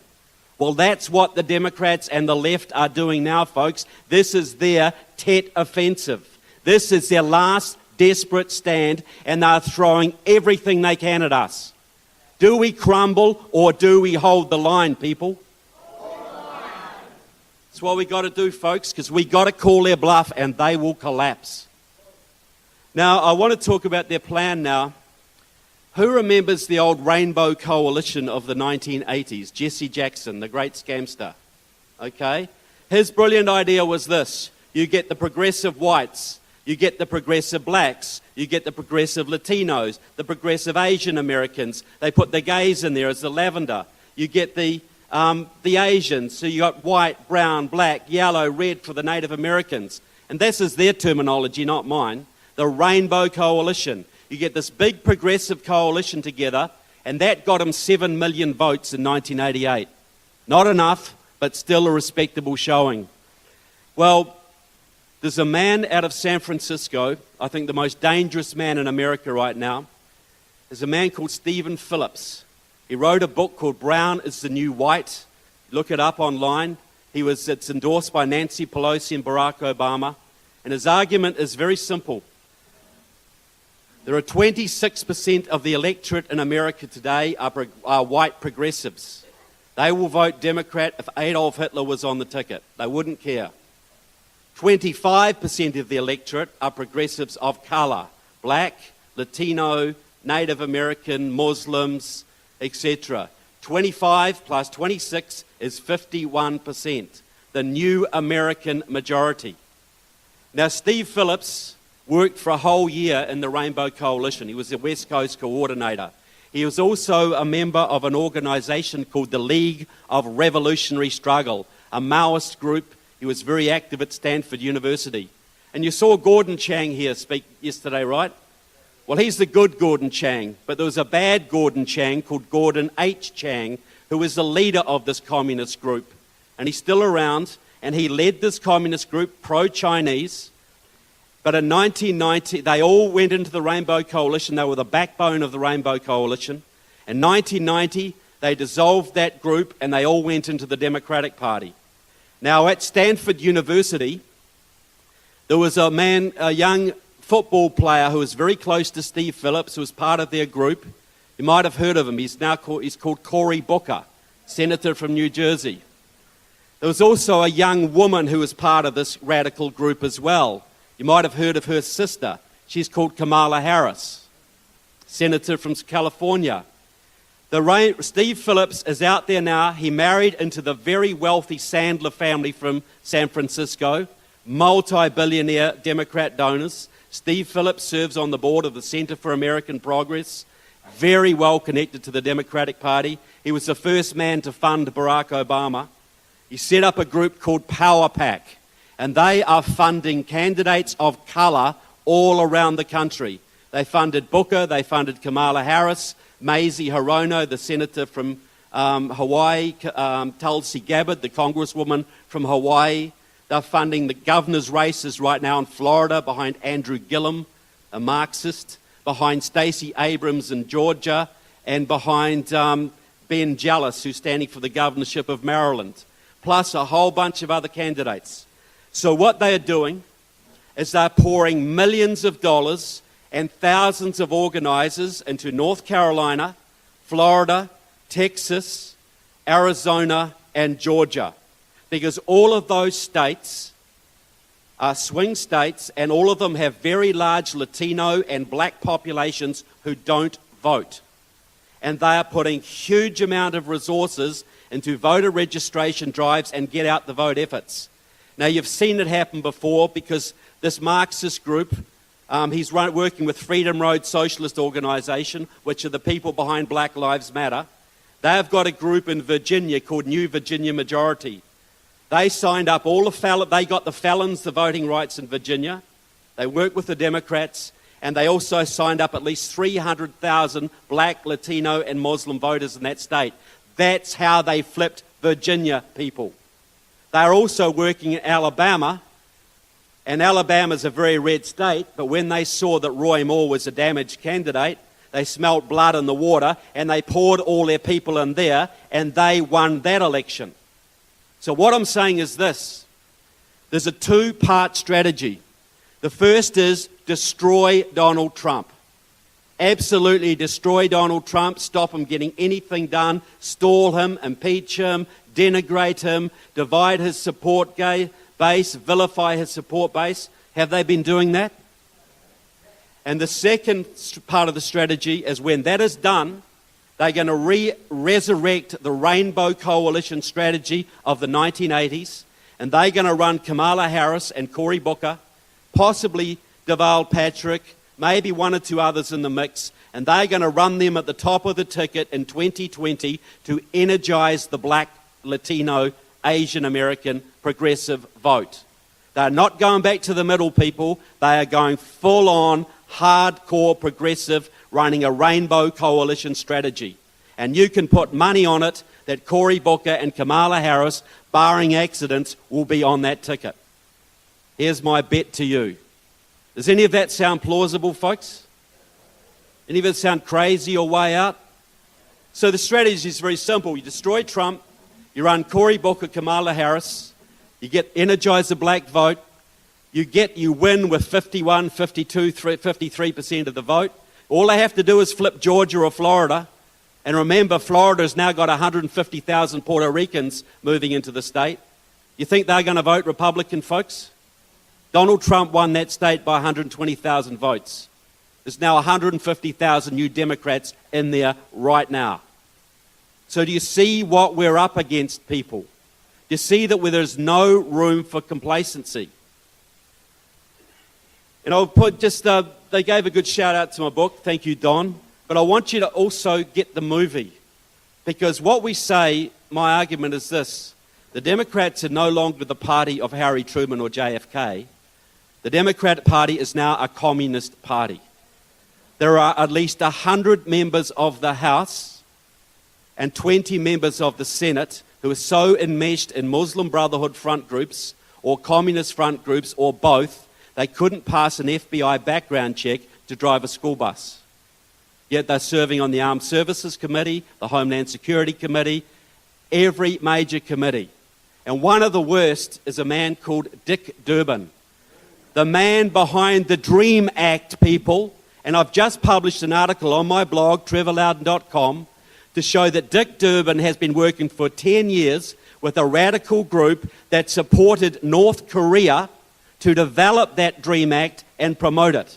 Well, that's what the Democrats and the left are doing now, folks. This is their Tet Offensive. This is their last desperate stand, and they're throwing everything they can at us. Do we crumble or do we hold the line, people? That's what we got to do, folks, because we got to call their bluff and they will collapse. Now, I want to talk about their plan now. Who remembers the old Rainbow Coalition of the 1980s? Jesse Jackson, the great scamster. Okay? His brilliant idea was this. You get the progressive whites, you get the progressive blacks, you get the progressive Latinos, the progressive Asian Americans. They put the gays in there as the lavender. You get the Asians, so you got white, brown, black, yellow, red for the Native Americans. And this is their terminology, not mine. The Rainbow Coalition. You get this big progressive coalition together, and that got them 7 million votes in 1988. Not enough, but still a respectable showing. Well, there's a man out of San Francisco, I think the most dangerous man in America right now. There's a man called Stephen Phillips. He wrote a book called Brown is the New White. Look it up online. It's endorsed by Nancy Pelosi and Barack Obama. And his argument is very simple. There are 26% of the electorate in America today are white progressives. They will vote Democrat if Adolf Hitler was on the ticket. They wouldn't care. 25% of the electorate are progressives of color. Black, Latino, Native American, Muslims, etc. 25 plus 26 is 51%. The new American majority. Now, Steve Phillips worked for a whole year in the Rainbow Coalition. He was the West Coast coordinator. He was also a member of an organization called the League of Revolutionary Struggle, a Maoist group. He was very active at Stanford University. And you saw Gordon Chang here speak yesterday, right? Well, he's the good Gordon Chang, but there was a bad Gordon Chang called Gordon H. Chang, who was the leader of this communist group. And he's still around, and he led this communist group, pro-Chinese. But in 1990, they all went into the Rainbow Coalition. They were the backbone of the Rainbow Coalition. In 1990, they dissolved that group and they all went into the Democratic Party. Now, at Stanford University, there was a young football player who was very close to Steve Phillips, who was part of their group. You might have heard of him. He's called Cory Booker, senator from New Jersey. There was also a young woman who was part of this radical group as well. You might have heard of her sister. She's called Kamala Harris, senator from California. Steve Phillips is out there now. He married into the very wealthy Sandler family from San Francisco, multi-billionaire Democrat donors. Steve Phillips serves on the board of the Center for American Progress, very well connected to the Democratic Party. He was the first man to fund Barack Obama. He set up a group called Power Pack. And they are funding candidates of color all around the country. They funded Booker, they funded Kamala Harris, Mazie Hirono, the senator from Hawaii, Tulsi Gabbard, the congresswoman from Hawaii. They're funding the governor's races right now in Florida behind Andrew Gillum, a Marxist, behind Stacey Abrams in Georgia, and behind Ben Jealous, who's standing for the governorship of Maryland, plus a whole bunch of other candidates. So what they are doing is they're pouring millions of dollars and thousands of organizers into North Carolina, Florida, Texas, Arizona, and Georgia. Because all of those states are swing states, and all of them have very large Latino and black populations who don't vote. And they are putting huge amount of resources into voter registration drives and get out the vote efforts. Now, you've seen it happen before because this Marxist group He's working with Freedom Road Socialist Organisation, which are the people behind Black Lives Matter. They've got a group in Virginia called New Virginia Majority. They signed up they got the felons the voting rights in Virginia. They worked with the Democrats, and they also signed up at least 300,000 black, Latino, and Muslim voters in that state. That's how they flipped Virginia, people. They're also working in Alabama, and Alabama's a very red state, but when they saw that Roy Moore was a damaged candidate, they smelt blood in the water, and they poured all their people in there, and they won that election. So what I'm saying is this. There's a two-part strategy. The first is destroy Donald Trump. Absolutely destroy Donald Trump, stop him getting anything done, stall him, impeach him, denigrate him, divide his support base, vilify his support base. Have they been doing that? And the second part of the strategy is when that is done, they're going to resurrect the Rainbow Coalition strategy of the 1980s, and they're going to run Kamala Harris and Cory Booker, possibly Deval Patrick, maybe one or two others in the mix, and they're going to run them at the top of the ticket in 2020 to energize the black, Latino, Asian American progressive vote. They're not going back to the middle, people. They are going full-on, hardcore progressive, running a Rainbow Coalition strategy. And you can put money on it that Cory Booker and Kamala Harris, barring accidents, will be on that ticket. Here's my bet to you. Does any of that sound plausible, folks? Any of it sound crazy or way out? So the strategy is very simple. You destroy Trump, you run Cory Booker, Kamala Harris, you energize the black vote, you win with 51, 52, 53% of the vote. All they have to do is flip Georgia or Florida. And remember, Florida's now got 150,000 Puerto Ricans moving into the state. You think they're going to vote Republican, folks? Donald Trump won that state by 120,000 votes. There's now 150,000 new Democrats in there right now. So do you see what we're up against, people? Do you see that where there's no room for complacency? And I'll put they gave a good shout out to my book. Thank you, Don. But I want you to also get the movie. Because what we say, my argument is this. The Democrats are no longer the party of Harry Truman or JFK. The Democrat Party is now a communist party. There are at least 100 members of the House and 20 members of the Senate who are so enmeshed in Muslim Brotherhood front groups or communist front groups or both, they couldn't pass an FBI background check to drive a school bus. Yet they're serving on the Armed Services Committee, the Homeland Security Committee, every major committee. And one of the worst is a man called Dick Durbin, the man behind the DREAM Act, people. And I've just published an article on my blog, trevorlouden.com, to show that Dick Durbin has been working for 10 years with a radical group that supported North Korea to develop that DREAM Act and promote it.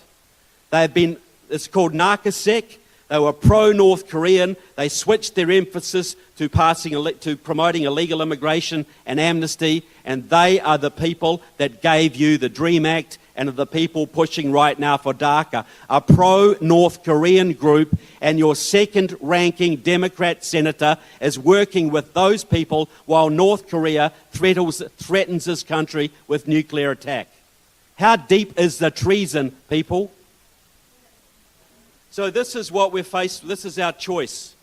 It's called NARCOSEC. They were pro-North Korean. They switched their emphasis to promoting illegal immigration and amnesty, and they are the people that gave you the DREAM Act and are the people pushing right now for DACA, a pro-North Korean group, and your second-ranking Democrat senator is working with those people while North Korea threatens this country with nuclear attack. How deep is the treason, people? So this is what we're faced with. This is our choice.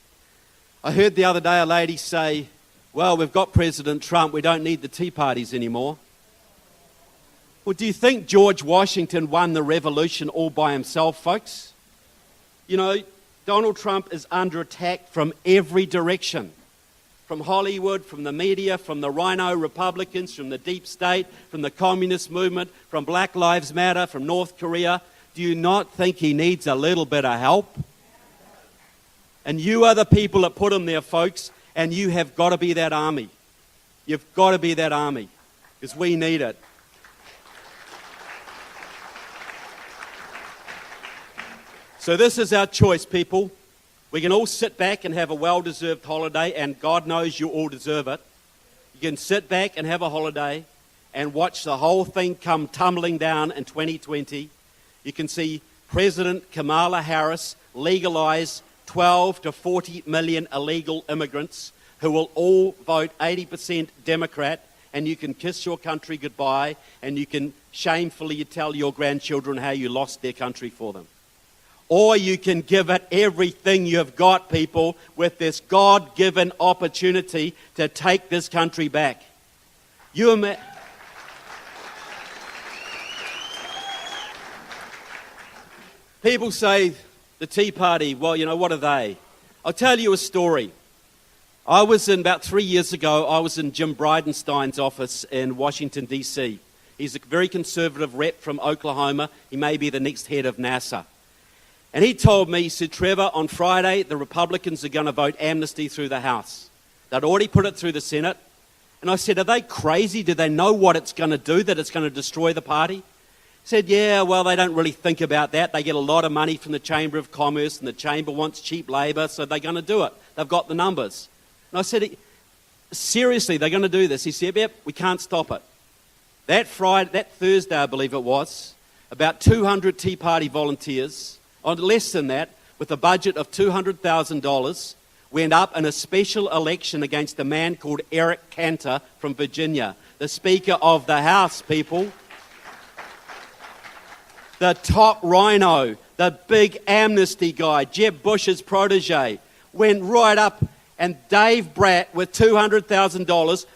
I heard the other day a lady say, well, we've got President Trump, we don't need the Tea Parties anymore. Well, do you think George Washington won the revolution all by himself, folks? You know, Donald Trump is under attack from every direction. From Hollywood, from the media, from the Rhino Republicans, from the deep state, from the communist movement, from Black Lives Matter, from North Korea. Do you not think he needs a little bit of help? And you are the people that put him there, folks, and you have got to be that army. You've got to be that army, because we need it. So this is our choice, people. We can all sit back and have a well-deserved holiday, and God knows you all deserve it. You can sit back and have a holiday and watch the whole thing come tumbling down in 2020. you can see President Kamala Harris legalize 12 to 40 million illegal immigrants who will all vote 80% Democrat, and you can kiss your country goodbye, and you can shamefully tell your grandchildren how you lost their country for them. Or you can give it everything you've got, people, with this God-given opportunity to take this country back. People say the Tea Party, well, you know, what are they? I'll tell you a story. About 3 years ago, I was in Jim Bridenstine's office in Washington, D.C. He's a very conservative rep from Oklahoma. He may be the next head of NASA. And he told me, he said, Trevor, on Friday, the Republicans are going to vote amnesty through the House. They'd already put it through the Senate. And I said, are they crazy? Do they know what it's going to do, that it's going to destroy the party? He said, yeah, well, they don't really think about that. They get a lot of money from the Chamber of Commerce, and the Chamber wants cheap labour, so they're going to do it. They've got the numbers. And I said, seriously, they're going to do this? He said, yep, we can't stop it. That Thursday, I believe it was, about 200 Tea Party volunteers, on less than that, with a budget of $200,000, went up in a special election against a man called Eric Cantor from Virginia, the Speaker of the House, people. The top rhino, the big amnesty guy, Jeb Bush's protege, went right up, and Dave Bratt, with $200,000,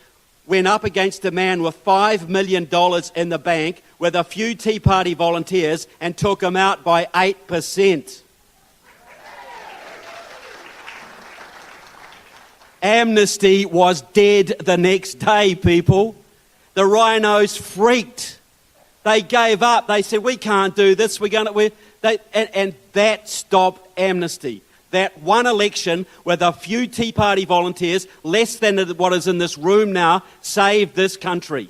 went up against a man with $5 million in the bank with a few Tea Party volunteers and took him out by 8%. Amnesty was dead the next day, people. The rhinos freaked. They gave up. They said, we can't do this. And that stopped amnesty. That one election with a few Tea Party volunteers, less than what is in this room now, saved this country.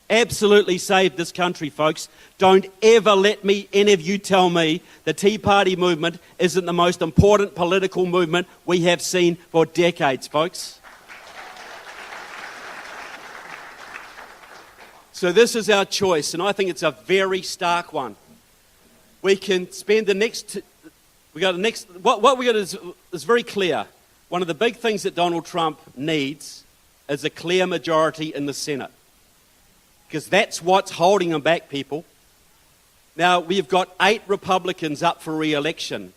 Absolutely saved this country, folks. Don't ever let any of you tell me the Tea Party movement isn't the most important political movement we have seen for decades, folks. So this is our choice, and I think it's a very stark one. We can spend the next... What we got is very clear. One of the big things that Donald Trump needs is a clear majority in the Senate, because that's what's holding him back, people. Now, we've got 8 Republicans up for re-election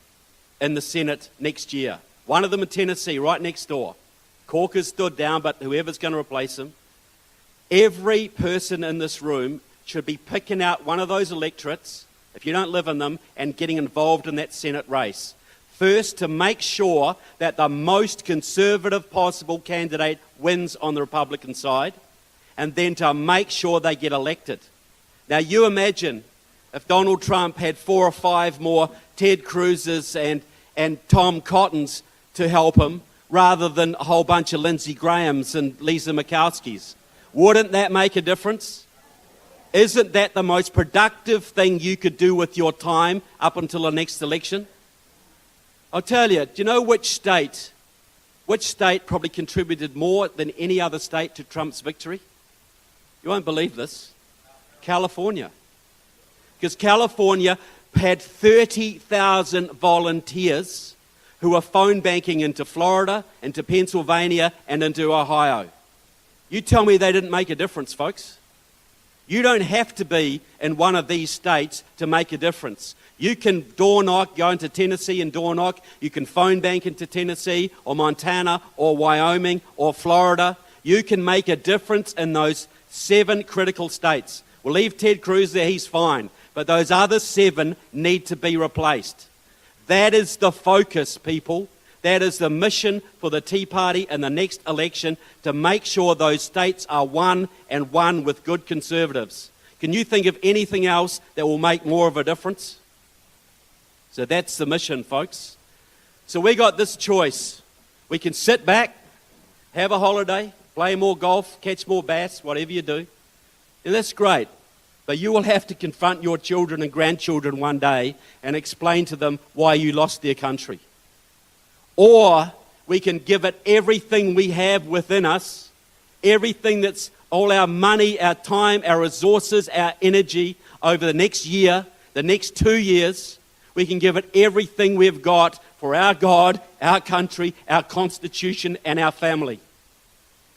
in the Senate next year. One of them in Tennessee, right next door. Crocker stood down, but whoever's going to replace him. Every person in this room should be picking out one of those electorates, if you don't live in them, and getting involved in that Senate race. First, to make sure that the most conservative possible candidate wins on the Republican side, and then to make sure they get elected. Now, you imagine if Donald Trump had 4 or 5 more Ted Cruz's and Tom Cottons to help him, rather than a whole bunch of Lindsey Grahams and Lisa Murkowski's. Wouldn't that make a difference? Isn't that the most productive thing you could do with your time up until the next election? I'll tell you, do you know which state probably contributed more than any other state to Trump's victory? You won't believe this. California. Because California had 30,000 volunteers who were phone banking into Florida, into Pennsylvania, and into Ohio. You tell me they didn't make a difference, folks. You don't have to be in one of these states to make a difference. You can door knock, go into Tennessee and door knock. You can phone bank into Tennessee or Montana or Wyoming or Florida. You can make a difference in those 7 critical states. We'll leave Ted Cruz there, he's fine. But those other 7 need to be replaced. That is the focus, people. That is the mission for the Tea Party in the next election, to make sure those states are won, and won with good conservatives. Can you think of anything else that will make more of a difference? So that's the mission, folks. So we got this choice. We can sit back, have a holiday, play more golf, catch more bass, whatever you do. And that's great. But you will have to confront your children and grandchildren one day and explain to them why you lost their country. Or we can give it everything we have within us, everything that's all our money, our time, our resources, our energy over the next year the next 2 years, we can give it everything we've got for our God, our country, our Constitution, and our family.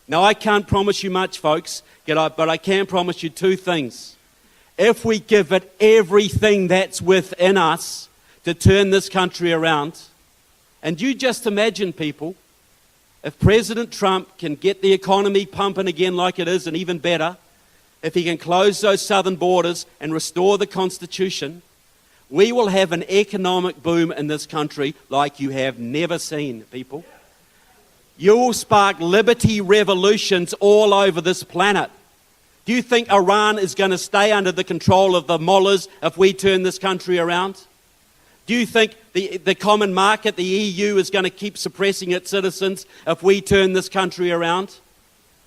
Now, I can't promise you much, folks, but I can promise you two things. If we give it everything that's within us to turn this country around, and you just imagine, people, if President Trump can get the economy pumping again like it is, and even better, if he can close those southern borders and restore the Constitution, we will have an economic boom in this country like you have never seen, people. You will spark liberty revolutions all over this planet. Do you think Iran is going to stay under the control of the mullahs if we turn this country around? Do you think the common market, the EU, is going to keep suppressing its citizens if we turn this country around?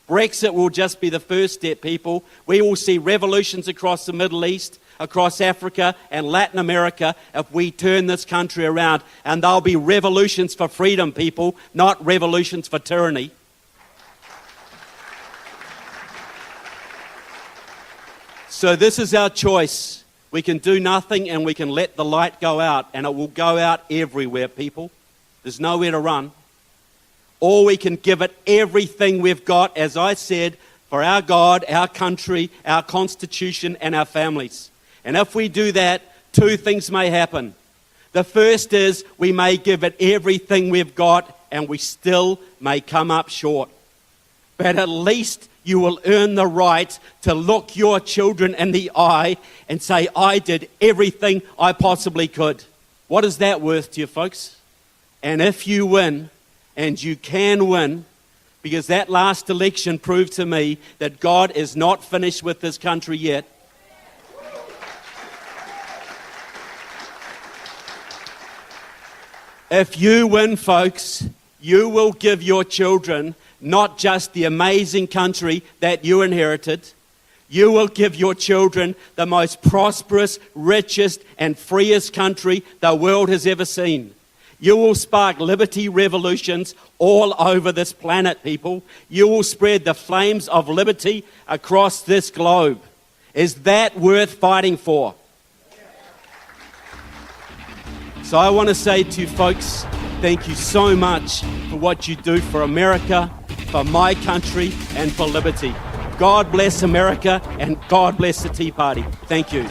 Brexit will just be the first step, people. We will see revolutions across the Middle East, across Africa and Latin America if we turn this country around. And there'll be revolutions for freedom, people, not revolutions for tyranny. So this is our choice. We can do nothing and we can let the light go out, and it will go out everywhere, people. There's nowhere to run. Or we can give it everything we've got, as I said, for our God, our country, our Constitution, and our families. And if we do that, two things may happen. The first is we may give it everything we've got and we still may come up short. But at least you will earn the right to look your children in the eye and say, I did everything I possibly could. What is that worth to you, folks? And if you win, and you can win, because that last election proved to me that God is not finished with this country yet. If you win, folks, you will give your children not just the amazing country that you inherited, you will give your children the most prosperous, richest, and freest country the world has ever seen. You will spark liberty revolutions all over this planet, people. You will spread the flames of liberty across this globe. Is that worth fighting for? So I want to say to you folks, thank you so much for what you do for America, for my country, and for liberty. God bless America, and God bless the Tea Party. Thank you.